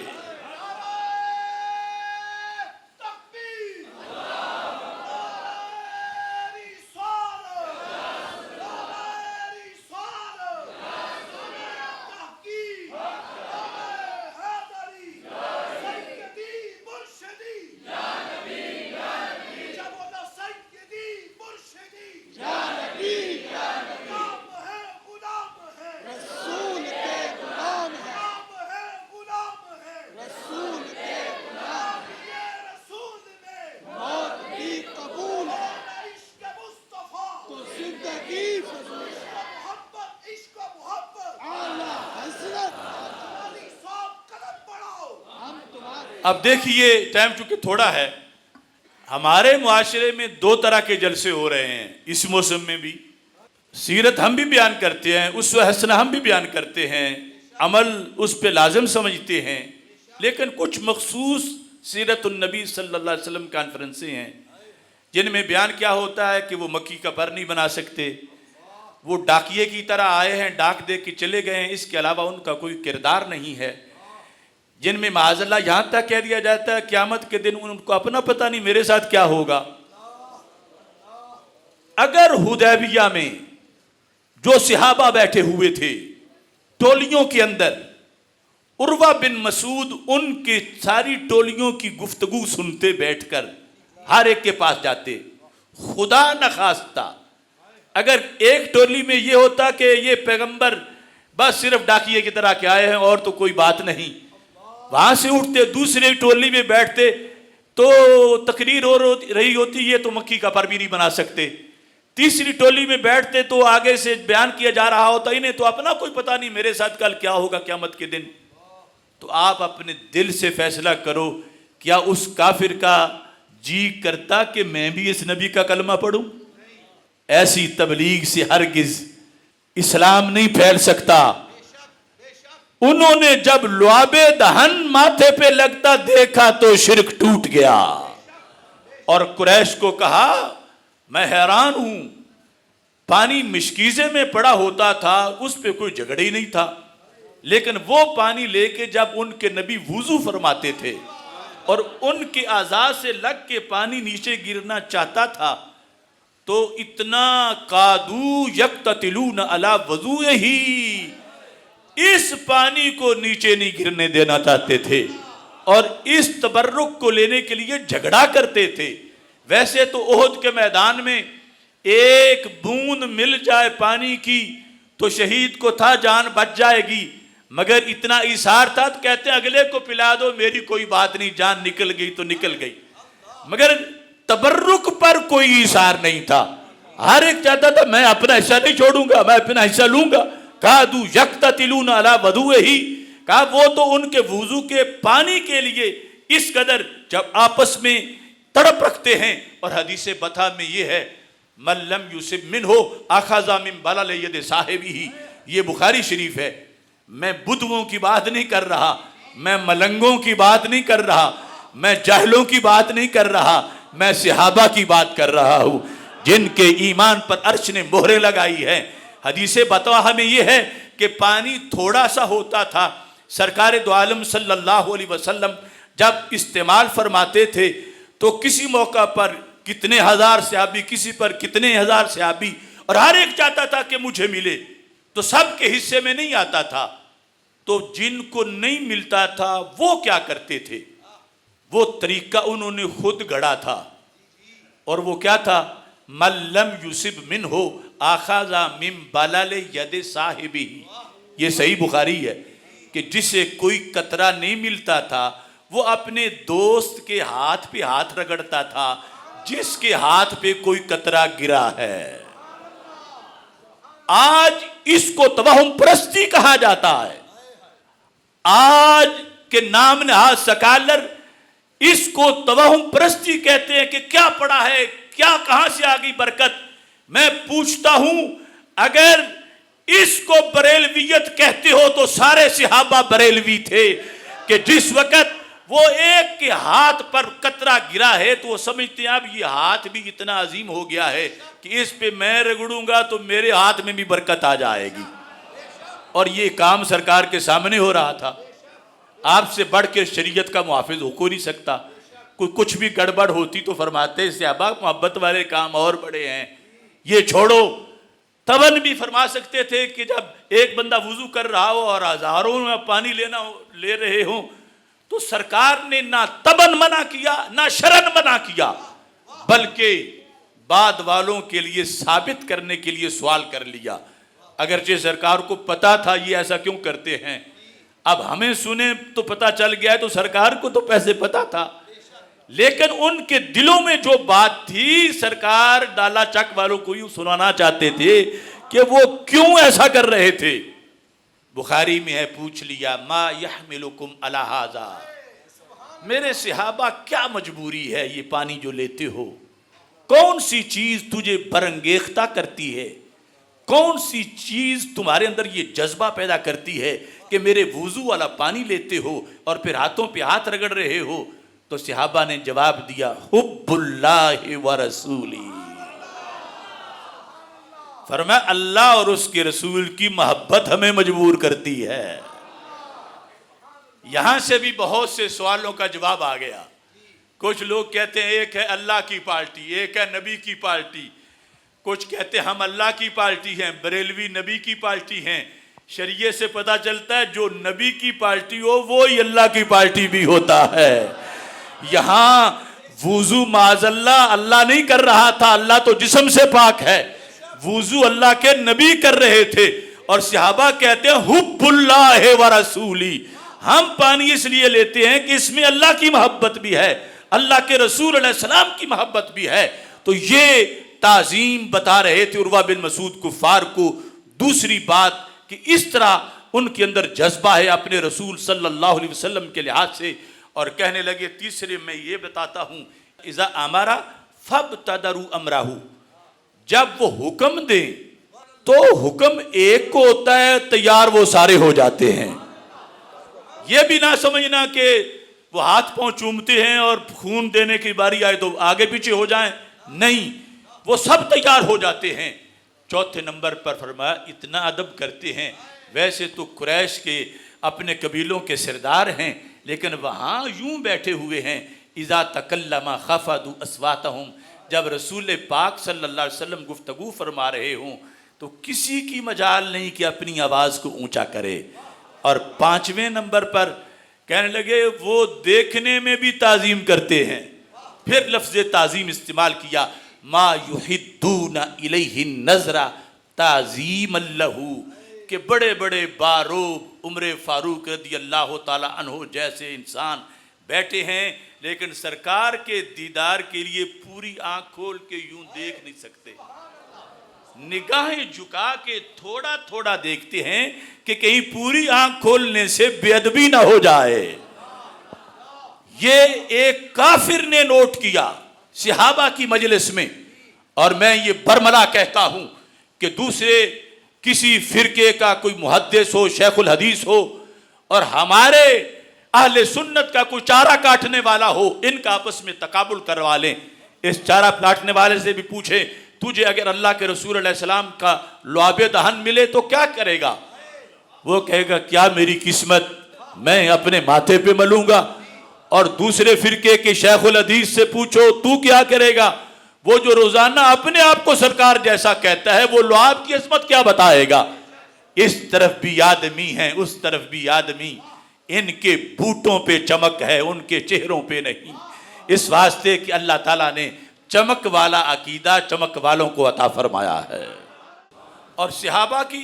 اب دیکھیے ٹائم چونکہ تھوڑا ہے، ہمارے معاشرے میں دو طرح کے جلسے ہو رہے ہیں اس موسم میں بھی. سیرت ہم بھی بیان کرتے ہیں، اسوہ حسنہ ہم بھی بیان کرتے ہیں، عمل اس پہ لازم سمجھتے ہیں، لیکن کچھ مخصوص سیرت النبی صلی اللہ علیہ وسلم کانفرنسیں ہیں جن میں بیان کیا ہوتا ہے کہ وہ مکی کا پر نہیں بنا سکتے، وہ ڈاکیے کی طرح آئے ہیں، ڈاک دے کے چلے گئے ہیں، اس کے علاوہ ان کا کوئی کردار نہیں ہے، جن میں معاذ اللہ یہاں تک کہہ دیا جاتا ہے قیامت کے دن ان کو اپنا پتہ نہیں میرے ساتھ کیا ہوگا. اگر حدیبیہ میں جو صحابہ بیٹھے ہوئے تھے ٹولیوں کے اندر، عروہ بن مسعود ان کی ساری ٹولیوں کی گفتگو سنتے بیٹھ کر ہر ایک کے پاس جاتے، خدا نخواستہ اگر ایک ٹولی میں یہ ہوتا کہ یہ پیغمبر بس صرف ڈاکیے کی طرح کے آئے ہیں اور تو کوئی بات نہیں، وہاں سے اٹھتے دوسرے ٹولی میں بیٹھتے تو تقریر ہو رہی ہوتی یہ تو مکی کا پر بھی نہیں بنا سکتے، تیسری ٹولی میں بیٹھتے تو آگے سے بیان کیا جا رہا ہوتا انہیں تو اپنا کوئی پتہ نہیں میرے ساتھ کل کیا ہوگا قیامت کے دن. تو آپ اپنے دل سے فیصلہ کرو، کیا اس کافر کا جی کرتا کہ میں بھی اس نبی کا کلمہ پڑھوں؟ ایسی تبلیغ سے ہرگز اسلام نہیں پھیل سکتا. انہوں نے جب لعاب دہن ماتھے پہ لگتا دیکھا تو شرک ٹوٹ گیا، اور قریش کو کہا میں حیران ہوں، پانی مشکیزے میں پڑا ہوتا تھا اس پہ کوئی جھگڑے ہی نہیں تھا، لیکن وہ پانی لے کے جب ان کے نبی وضو فرماتے تھے اور ان کے اعضاء سے لگ کے پانی نیچے گرنا چاہتا تھا تو اتنا قادو یقتتلون علی وضوئہ، اس پانی کو نیچے نہیں گرنے دینا چاہتے تھے اور اس تبرک کو لینے کے لیے جھگڑا کرتے تھے۔ ویسے تو احد کے میدان میں ایک بوند مل جائے پانی کی تو شہید کو تھا جان بچ جائے گی، مگر اتنا ایثار تھا تو کہتے ہیں اگلے کو پلا دو، میری کوئی بات نہیں، جان نکل گئی تو نکل گئی۔ مگر تبرک پر کوئی ایثار نہیں تھا، ہر ایک چاہتا تھا میں اپنا حصہ نہیں چھوڑوں گا، میں اپنا حصہ لوں گا۔ قادو یقتتلون علی وضوئہ، کہا وہ تو ان کے وضو کے پانی کے لیے اس قدر جب آپس میں تڑپ رکھتے ہیں۔ اور حدیث بطا میں یہ ہے من لم یصب منہ اخذ من بلل ید صاحبہ، یہ بخاری شریف ہے۔ میں بدووں کی بات نہیں کر رہا، میں ملنگوں کی بات نہیں کر رہا، میں جاہلوں کی بات نہیں کر رہا، میں صحابہ کی بات کر رہا ہوں جن کے ایمان پر عرش نے مہریں لگائی ہیں۔ حدیث بطا میں یہ ہے کہ پانی تھوڑا سا ہوتا تھا، سرکار دو عالم صلی اللہ علیہ وسلم جب استعمال فرماتے تھے تو کسی موقع پر کتنے ہزار صحابی، کسی پر کتنے ہزار صحابی، اور ہر ایک چاہتا تھا کہ مجھے ملے، تو سب کے حصے میں نہیں آتا تھا۔ تو جن کو نہیں ملتا تھا وہ کیا کرتے تھے؟ وہ طریقہ انہوں نے خود گھڑا تھا، اور وہ کیا تھا؟ من لم یصب منہ اخذ من بلل ید صاحبہ۔ یہ صحیح بخاری ہے کہ جسے کوئی قطرہ نہیں ملتا تھا وہ اپنے دوست کے ہاتھ پہ ہاتھ رگڑتا تھا جس کے ہاتھ پہ کوئی قطرہ گرا ہے۔ آج اس کو توہم پرستی کہا جاتا ہے۔ آج کے نام نہاد سکالر اس کو توہم پرستی کہتے ہیں کہ کیا پڑا ہے، کیا کہاں سے آگئی برکت۔ میں پوچھتا ہوں اگر اس کو بریلویت کہتے ہو تو سارے صحابہ بریلوی تھے کہ جس وقت وہ ایک کے ہاتھ پر قطرہ گرا ہے تو وہ سمجھتے ہیں اب یہ ہاتھ بھی اتنا عظیم ہو گیا ہے کہ اس پہ میں رگڑوں گا تو میرے ہاتھ میں بھی برکت آ جائے گی۔ اور یہ کام سرکار کے سامنے ہو رہا تھا۔ آپ سے بڑھ کے شریعت کا محافظ ہو نہیں سکتا۔ کوئی کچھ بھی گڑبڑ ہوتی تو فرماتے صحابہ محبت والے کام اور بڑے ہیں، یہ چھوڑو۔ تبن بھی فرما سکتے تھے کہ جب ایک بندہ وضو کر رہا ہو اور ہزاروں میں پانی لے رہے ہوں تو سرکار نے نہ تبن منع کیا نہ شرن منع کیا، بلکہ بعد والوں کے لیے ثابت کرنے کے لیے سوال کر لیا۔ اگرچہ سرکار کو پتا تھا یہ ایسا کیوں کرتے ہیں، اب ہمیں سنیں تو پتا چل گیا ہے، تو سرکار کو تو پہلے پتا تھا، لیکن ان کے دلوں میں جو بات تھی سرکار ڈالا چک والوں کو یوں سنانا چاہتے تھے کہ وہ کیوں ایسا کر رہے تھے۔ بخاری میں ہے پوچھ لیا ما یحملکم علی ھذا، میرے صحابہ کیا مجبوری ہے یہ پانی جو لیتے ہو، کون سی چیز تجھے برانگیختہ کرتی ہے، کون سی چیز تمہارے اندر یہ جذبہ پیدا کرتی ہے کہ میرے وضو والا پانی لیتے ہو اور پھر ہاتھوں پہ ہاتھ رگڑ رہے ہو۔ تو صحابہ نے جواب دیا حب اللہ و رسولی، فرمایا اللہ اور اس کے رسول کی محبت ہمیں مجبور کرتی ہے۔ یہاں سے بھی بہت سے سوالوں کا جواب آ گیا۔ کچھ لوگ کہتے ہیں ایک ہے اللہ کی پارٹی، ایک ہے نبی کی پارٹی، کچھ کہتے ہیں ہم اللہ کی پارٹی ہیں، بریلوی نبی کی پارٹی ہیں۔ شریعت سے پتہ چلتا ہے جو نبی کی پارٹی ہو وہی اللہ کی پارٹی بھی ہوتا ہے۔ یہاں وضو معاذ اللہ نہیں کر رہا تھا، اللہ تو جسم سے پاک ہے، وضو اللہ کے نبی کر رہے تھے، اور صحابہ کہتے ہیں حب اللہ و رسولی، ہم پانی اس لیے لیتے ہیں کہ اس میں اللہ کی محبت بھی ہے، اللہ کے رسول علیہ السلام کی محبت بھی ہے۔ تو یہ تعظیم بتا رہے تھے عروہ بن مسعود کفار کو۔ دوسری بات کہ اس طرح ان کے اندر جذبہ ہے اپنے رسول صلی اللہ علیہ وسلم کے لحاظ سے، اور کہنے لگے تیسرے میں یہ بتاتا ہوں اذا امرا فابتدروا امرہ، جب وہ حکم دیں تو حکم ایک کو ہوتا ہے، تیار وہ سارے ہو جاتے ہیں۔ یہ بھی نہ سمجھنا کہ وہ ہاتھ پاؤں چومتے ہیں اور خون دینے کی باری آئے تو آگے پیچھے ہو جائیں، نہیں، وہ سب تیار ہو جاتے ہیں۔ چوتھے نمبر پر فرمایا اتنا ادب کرتے ہیں، ویسے تو قریش کے اپنے قبیلوں کے سردار ہیں لیکن وہاں یوں بیٹھے ہوئے ہیں اذا تکلم خفضوا اصواتهم، جب رسول پاک صلی اللہ علیہ وسلم گفتگو فرما رہے ہوں تو کسی کی مجال نہیں کہ اپنی آواز کو اونچا کرے. اور 5ویں نمبر پر کہنے لگے وہ دیکھنے میں بھی تعظیم کرتے ہیں. پھر لفظ تعظیم استعمال کیا، ما یحدون الیہ النظر تعظیما لہ، کہ بڑے بڑے باروب عمر فاروق رضی اللہ تعالی عنہ جیسے انسان بیٹھے ہیں، لیکن سرکار کے دیدار کے لیے پوری آنکھ کھول کے یوں دیکھ نہیں سکتے، نگاہیں جھکا کے تھوڑا تھوڑا دیکھتے ہیں کہ کہیں پوری آنکھ کھولنے سے بے ادبی نہ ہو جائے. یہ ایک کافر نے نوٹ کیا صحابہ کی مجلس میں، اور میں یہ برملا کہتا ہوں کہ دوسرے کسی فرقے کا کوئی محدث ہو، شیخ الحدیث ہو، اور ہمارے اہل سنت کا کوئی چارہ کاٹنے والا ہو، ان کا آپس میں تقابل کروا لیں. اس چارہ کاٹنے والے سے بھی پوچھیں تجھے اگر اللہ کے رسول علیہ السلام کا لعاب دہن ملے تو کیا کرے گا؟ وہ کہے گا کیا میری قسمت، میں اپنے ماتھے پہ ملوں گا. اور دوسرے فرقے کے شیخ الحدیث سے پوچھو تو کیا کرے گا، وہ جو روزانہ اپنے آپ کو سرکار جیسا کہتا ہے وہ لعاب کی عظمت کیا بتائے گا. اس طرف بھی آدمی ہیں، اس طرف بھی آدمی، ان کے بوٹوں پہ چمک ہے، ان کے چہروں پہ نہیں. اس واسطے کہ اللہ تعالیٰ نے چمک والا عقیدہ چمک والوں کو عطا فرمایا ہے. اور صحابہ کی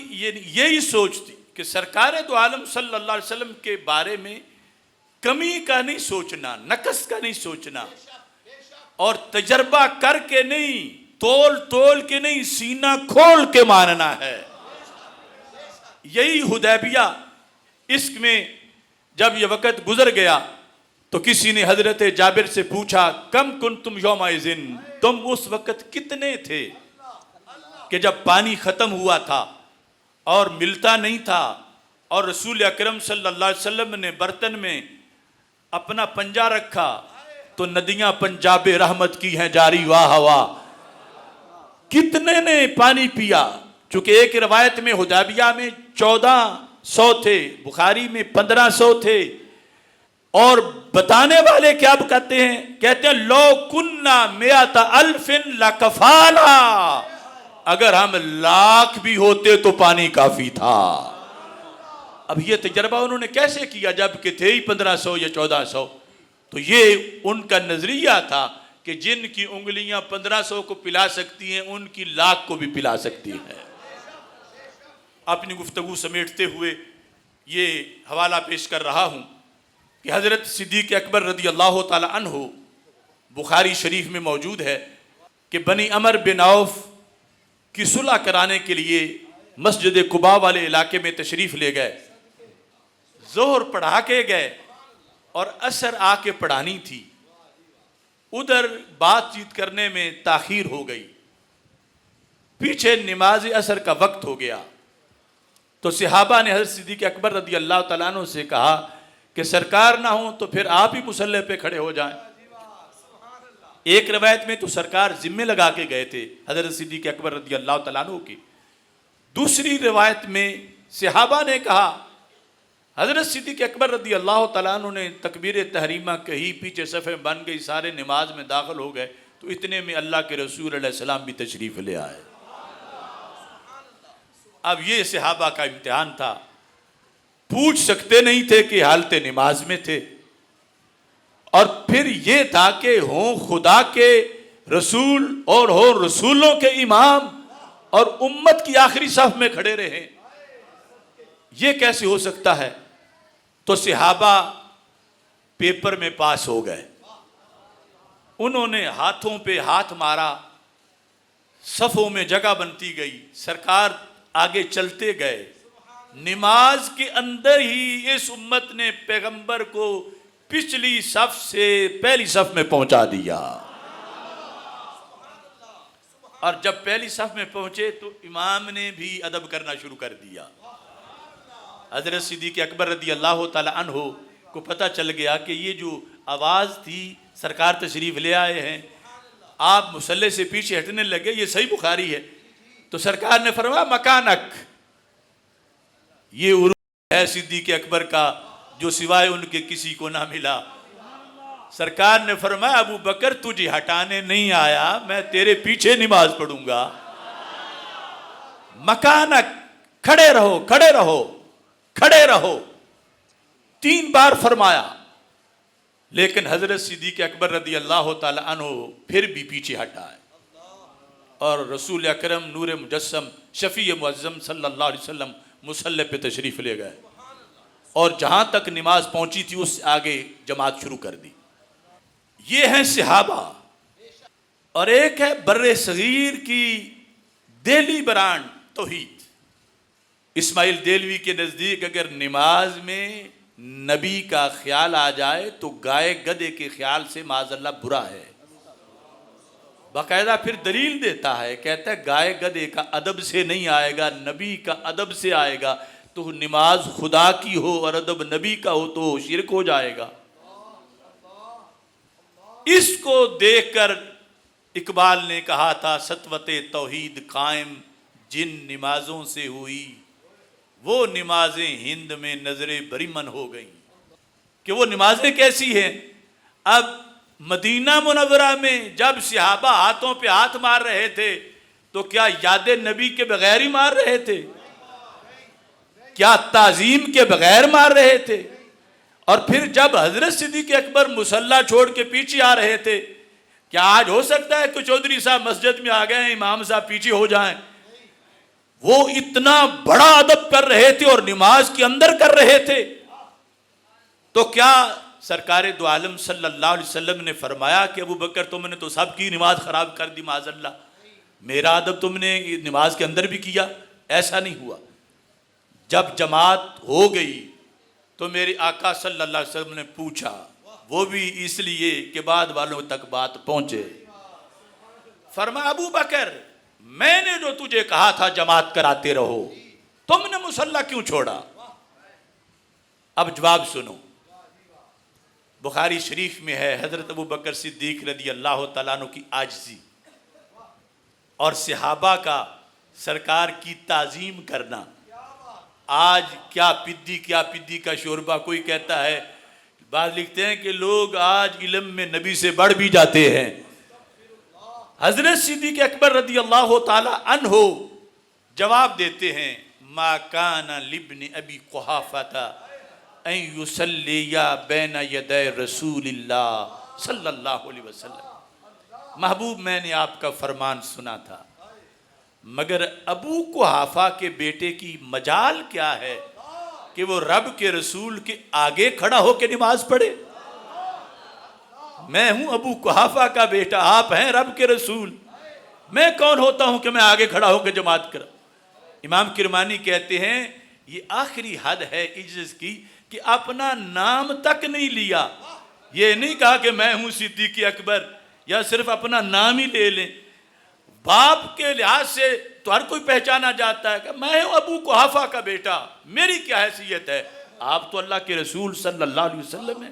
یہی سوچ تھی کہ سرکار دو عالم صلی اللہ علیہ وسلم کے بارے میں کمی کا نہیں سوچنا، نقص کا نہیں سوچنا، اور تجربہ کر کے نہیں، تول تول کے نہیں، سینہ کھول کے ماننا ہے. یہی حدیبیہ عشق میں جب یہ وقت گزر گیا تو کسی نے حضرت جابر سے پوچھا کم کنتم یومئذ، تم اس وقت کتنے تھے؟ کہ جب پانی ختم ہوا تھا اور ملتا نہیں تھا، اور رسول اکرم صلی اللہ علیہ وسلم نے برتن میں اپنا پنجہ رکھا تو ندیاں پنجاب رحمت کی ہیں جاری، واہ واہ. کتنے نے پانی پیا؟ چونکہ ایک روایت میں حدیبیہ میں 1400 تھے، بخاری میں 1500 تھے. اور بتانے والے کیا کہتے ہیں؟ کہتے ہیں لو کننا مئات الف لکفانا، اگر ہم لاکھ بھی ہوتے تو پانی کافی تھا. اب یہ تجربہ انہوں نے کیسے کیا جب کہ تھے ہی 1500 یا 1400؟ تو یہ ان کا نظریہ تھا کہ جن کی انگلیاں 1500 کو پلا سکتی ہیں ان کی لاکھ کو بھی پلا سکتی ہیں. اپنی گفتگو سمیٹتے ہوئے یہ حوالہ پیش کر رہا ہوں کہ حضرت صدیق اکبر رضی اللہ تعالی عنہ بخاری شریف میں موجود ہے کہ بنی عمر بن عوف کی صلح کرانے کے لیے مسجد قباء والے علاقے میں تشریف لے گئے. ظہر پڑھا کے گئے اور عصر آ کے پڑھانی تھی. ادھر بات چیت کرنے میں تاخیر ہو گئی، پیچھے نماز عصر کا وقت ہو گیا. تو صحابہ نے حضرت صدیق اکبر رضی اللہ تعالیٰ عنہ سے کہا کہ سرکار نہ ہوں تو پھر آپ ہی مصلی پہ کھڑے ہو جائیں. ایک روایت میں تو سرکار ذمے لگا کے گئے تھے حضرت صدیق اکبر رضی اللہ تعالیٰ عنہ کی. دوسری روایت میں صحابہ نے کہا، حضرت صدیق اکبر رضی اللہ تعالیٰ عنہ نے تکبیر تحریمہ کہی، پیچھے صفیں بن گئی، سارے نماز میں داخل ہو گئے. تو اتنے میں اللہ کے رسول علیہ السلام بھی تشریف لے آئے. اب یہ صحابہ کا امتحان تھا، پوچھ سکتے نہیں تھے کہ حالت نماز میں تھے. اور پھر یہ تھا کہ ہوں خدا کے رسول اور ہوں رسولوں کے امام اور امت کی آخری صف میں کھڑے رہے، یہ کیسے ہو سکتا ہے؟ تو صحابہ پیپر میں پاس ہو گئے. انہوں نے ہاتھوں پہ ہاتھ مارا، صفوں میں جگہ بنتی گئی، سرکار آگے چلتے گئے. نماز کے اندر ہی اس امت نے پیغمبر کو پچھلی صف سے پہلی صف میں پہنچا دیا. اور جب پہلی صف میں پہنچے تو امام نے بھی ادب کرنا شروع کر دیا. حضرت صدیق اکبر رضی اللہ تعالی عنہ کو پتہ چل گیا کہ یہ جو آواز تھی سرکار تشریف لے آئے ہیں. آپ مصلی سے پیچھے ہٹنے لگے، یہ صحیح بخاری ہے. تو سرکار نے فرمایا مکانک، یہ عروج ہے صدیق اکبر کا جو سوائے ان کے کسی کو نہ ملا. سرکار نے فرمایا ابو بکر تجھے ہٹانے نہیں آیا، میں تیرے پیچھے نماز پڑھوں گا، مکانک، کھڑے رہو کھڑے رہو کھڑے رہو، 3 بار فرمایا۔ لیکن حضرت صدیق اکبر رضی اللہ تعالی عنہ پھر بھی پیچھے ہٹا ہے، اور رسول اکرم نور مجسم شفیع معظم صلی اللہ علیہ وسلم مصلی پہ تشریف لے گئے، اور جہاں تک نماز پہنچی تھی اس سے آگے جماعت شروع کر دی۔ یہ ہیں صحابہ، اور ایک ہے بر صغیر کی دہلی برانڈ توحید۔ اسماعیل دہلوی کے نزدیک اگر نماز میں نبی کا خیال آ جائے تو گائے گدے کے خیال سے معاذ اللہ برا ہے۔ باقاعدہ پھر دلیل دیتا ہے، کہتا ہے گائے گدے کا ادب سے نہیں آئے گا، نبی کا ادب سے آئے گا، تو نماز خدا کی ہو اور ادب نبی کا ہو تو شرک ہو جائے گا۔ اس کو دیکھ کر اقبال نے کہا تھا سطوت توحید قائم جن نمازوں سے ہوئی، وہ نمازیں ہند میں نظر بریمن ہو گئیں۔ کہ وہ نمازیں کیسی ہیں؟ اب مدینہ منورہ میں جب صحابہ ہاتھوں پہ ہاتھ مار رہے تھے تو کیا یاد نبی کے بغیر ہی مار رہے تھے؟ کیا تعظیم کے بغیر مار رہے تھے؟ اور پھر جب حضرت صدیق اکبر مصلی چھوڑ کے پیچھے آ رہے تھے، کیا آج ہو سکتا ہے کہ چودھری صاحب مسجد میں آ گئے ہیں امام صاحب پیچھے ہو جائیں؟ وہ اتنا بڑا ادب کر رہے تھے اور نماز کے اندر کر رہے تھے، تو کیا سرکار دو عالم صلی اللہ علیہ وسلم نے فرمایا کہ ابو بکر تم نے تو سب کی نماز خراب کر دی معاذ اللہ، میرا ادب تم نے نماز کے اندر بھی کیا؟ ایسا نہیں ہوا۔ جب جماعت ہو گئی تو میرے آقا صلی اللہ علیہ وسلم نے پوچھا، وہ بھی اس لیے کہ بعد والوں تک بات پہنچے۔ فرمایا ابو بکر میں نے جو تجھے کہا تھا جماعت کراتے رہو، تم نے مصلی کیوں چھوڑا؟ اب جواب سنو، بخاری شریف میں ہے حضرت ابو بکر صدیق رضی اللہ تعالیٰ عنہ کی عاجزی اور صحابہ کا سرکار کی تعظیم کرنا۔ آج کیا پدی کا شوربہ، کوئی کہتا ہے، بعض لکھتے ہیں کہ لوگ آج علم میں نبی سے بڑھ بھی جاتے ہیں۔ حضرت صدیق اکبر رضی اللہ تعالی عنہ جواب دیتے ہیں، ما کان لابن ابی قحافۃ ان یصلی بین یدی رسول اللہ صلی اللہ علیہ وسلم۔ محبوب میں نے آپ کا فرمان سنا تھا، مگر ابو قحافہ کے بیٹے کی مجال کیا ہے کہ وہ رب کے رسول کے آگے کھڑا ہو کے نماز پڑھے؟ میں ہوں ابو قحافہ کا بیٹا، آپ ہیں رب کے رسول، میں کون ہوتا ہوں کہ میں آگے کھڑا ہو کے جماعت کروں؟ امام کرمانی کہتے ہیں یہ آخری حد ہے عجز کی کہ اپنا نام تک نہیں لیا۔ یہ نہیں کہا کہ میں ہوں صدیق اکبر، یا صرف اپنا نام ہی لے لیں۔ باپ کے لحاظ سے تو ہر کوئی پہچانا جاتا ہے کہ میں ہوں ابو قحافہ کا بیٹا، میری کیا حیثیت ہے؟ آپ تو اللہ کے رسول صلی اللہ علیہ وسلم ہیں۔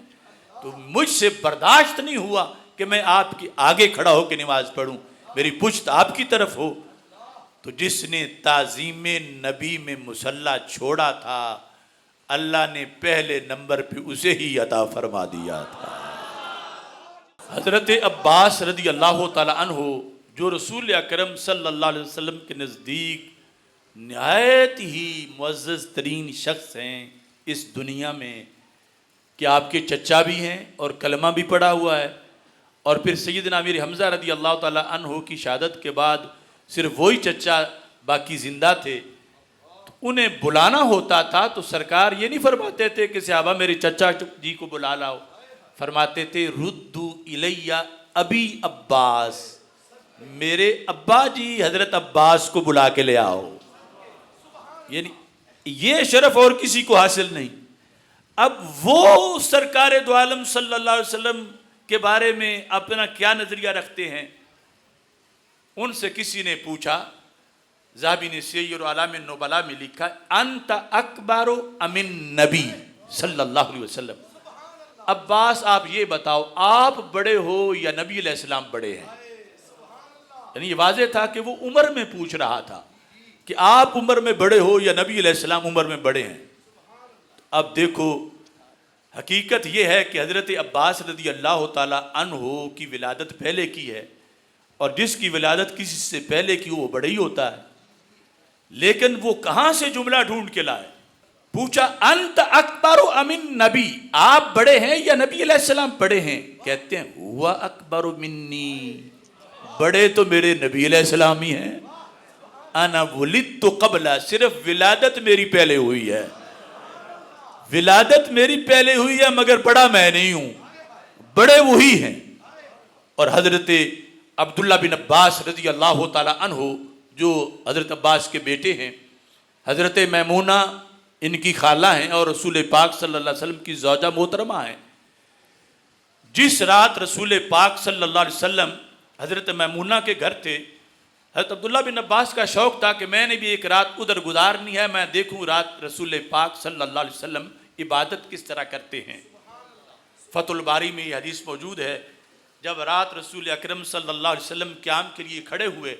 تو مجھ سے برداشت نہیں ہوا کہ میں آپ کے آگے کھڑا ہو کے نماز پڑھوں، میری پشت آپ کی طرف ہو۔ تو جس نے تعظیم نبی میں مصلی چھوڑا تھا، اللہ نے پہلے نمبر پہ اسے ہی عطا فرما دیا تھا۔ حضرت عباس رضی اللہ تعالی عنہ جو رسول اکرم صلی اللہ علیہ وسلم کے نزدیک نہایت ہی معزز ترین شخص ہیں اس دنیا میں، کہ آپ کے چچا بھی ہیں اور کلمہ بھی پڑھا ہوا ہے، اور پھر سیدنا امیر حمزہ رضی اللہ تعالی عنہ کی شہادت کے بعد صرف وہی چچا باقی زندہ تھے، تو انہیں بلانا ہوتا تھا تو سرکار یہ نہیں فرماتے تھے کہ صحابہ میرے چچا جی کو بلا لاؤ، فرماتے تھے ردو الیہ ابی عباس، میرے ابا جی حضرت عباس کو بلا کے لے آؤ۔ یعنی یہ شرف اور کسی کو حاصل نہیں۔ اب وہ سرکار دو عالم صلی اللہ علیہ وسلم کے بارے میں اپنا کیا نظریہ رکھتے ہیں؟ ان سے کسی نے پوچھا، ذہبی نے سیر اعلام النبلاء میں لکھا، انت اکبر ام النبی صلی اللہ علیہ وسلم، عباس آپ یہ بتاؤ آپ بڑے ہو یا نبی علیہ السلام بڑے ہیں؟ یعنی یہ واضح تھا کہ وہ عمر میں پوچھ رہا تھا کہ آپ عمر میں بڑے ہو یا نبی علیہ السلام عمر میں بڑے ہیں۔ اب دیکھو حقیقت یہ ہے کہ حضرت عباس رضی اللہ تعالیٰ عنہ کی ولادت پہلے کی ہے، اور جس کی ولادت کسی سے پہلے کی وہ بڑا ہی ہوتا ہے، لیکن وہ کہاں سے جملہ ڈھونڈ کے لائے؟ پوچھا انت اکبر امن نبی، آپ بڑے ہیں یا نبی علیہ السلام بڑے ہیں؟ کہتے ہیں ہوا اکبر منی، بڑے تو میرے نبی علیہ السلام ہی ہیں، انا ولدت قبل، صرف ولادت میری پہلے ہوئی ہے، ولادت میری پہلے ہوئی ہے مگر بڑا میں نہیں ہوں، بڑے وہی ہیں۔ اور حضرت عبداللہ بن عباس رضی اللہ تعالی عنہ جو حضرت عباس کے بیٹے ہیں، حضرت میمونہ ان کی خالہ ہیں اور رسول پاک صلی اللہ علیہ وسلم کی زوجہ محترمہ ہیں۔ جس رات رسول پاک صلی اللہ علیہ وسلم حضرت میمونہ کے گھر تھے، حضرت عبداللہ بن عباس کا شوق تھا کہ میں نے بھی ایک رات ادھر گزارنی ہے، میں دیکھوں رات رسول پاک صلی اللہ علیہ وسلم عبادت کس طرح کرتے ہیں۔ فتح الباری میں یہ حدیث موجود ہے، جب رات رسول اکرم صلی اللہ علیہ وسلم قیام کے لیے کھڑے ہوئے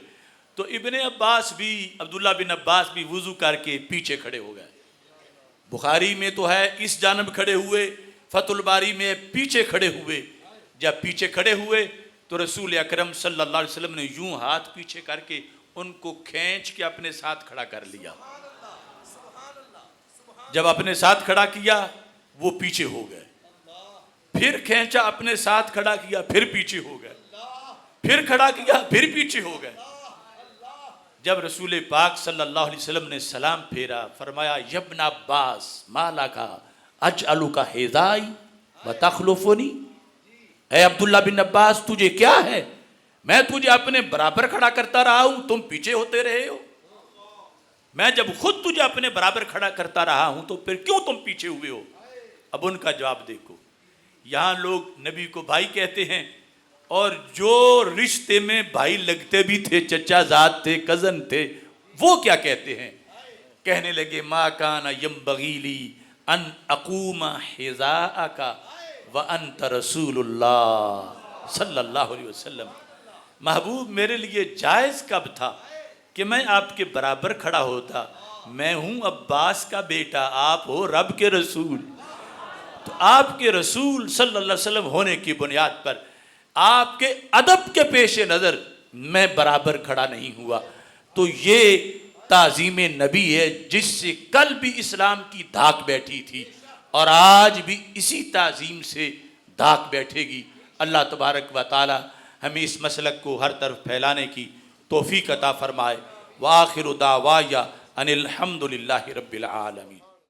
تو ابن عباس بھی، عبداللہ بن عباس بھی وضو کر کے پیچھے کھڑے ہو گئے۔ بخاری میں تو ہے اس جانب کھڑے ہوئے، فتح الباری میں پیچھے کھڑے ہوئے۔ جب پیچھے کھڑے ہوئے تو رسول اکرم صلی اللہ علیہ وسلم نے یوں ہاتھ پیچھے کر کے ان کو کھینچ کے اپنے ساتھ کھڑا کر لیا۔ جب اپنے ساتھ کھڑا کیا وہ پیچھے ہو گئے، پھر کھینچا اپنے ساتھ کھڑا کیا، پھر پیچھے ہو گئے، پھر کھڑا کیا، پھر پیچھے ہو گئے۔ جب رسول پاک صلی اللہ علیہ وسلم نے سلام پھیرا، فرمایا یبن عباس ما لکا اجعلک حذائی وتخلفنی، اے عبداللہ بن عباس تجھے کیا ہے، میں تجھے اپنے برابر کھڑا کرتا رہا ہوں، تم پیچھے ہوتے رہے ہو، میں جب خود تجھے اپنے برابر کھڑا کرتا رہا ہوں تو پھر کیوں تم پیچھے ہوئے ہو؟ اب ان کا جواب دیکھو، یہاں لوگ نبی کو بھائی کہتے ہیں، اور جو رشتے میں بھائی لگتے بھی تھے، چچا زاد تھے، کزن تھے، وہ کیا کہتے ہیں؟ کہنے لگے ما کان ینبغی لی ان اقوم حذاءک وانت رسول اللہ صلی اللہ علیہ وسلم، محبوب میرے لیے جائز کب تھا کہ میں آپ کے برابر کھڑا ہوتا، میں ہوں عباس کا بیٹا، آپ ہو رب کے رسول، تو آپ کے رسول صلی اللہ علیہ وسلم ہونے کی بنیاد پر آپ کے ادب کے پیش نظر میں برابر کھڑا نہیں ہوا۔ تو یہ تعظیم نبی ہے جس سے کل بھی اسلام کی دھاک بیٹھی تھی اور آج بھی اسی تعظیم سے دھاک بیٹھے گی۔ اللہ تبارک و تعالی ہمیں اس مسلک کو ہر طرف پھیلانے کی توفیق عطا فرمائے۔ وآخر دعوایا ان الحمد للہ رب العالمین۔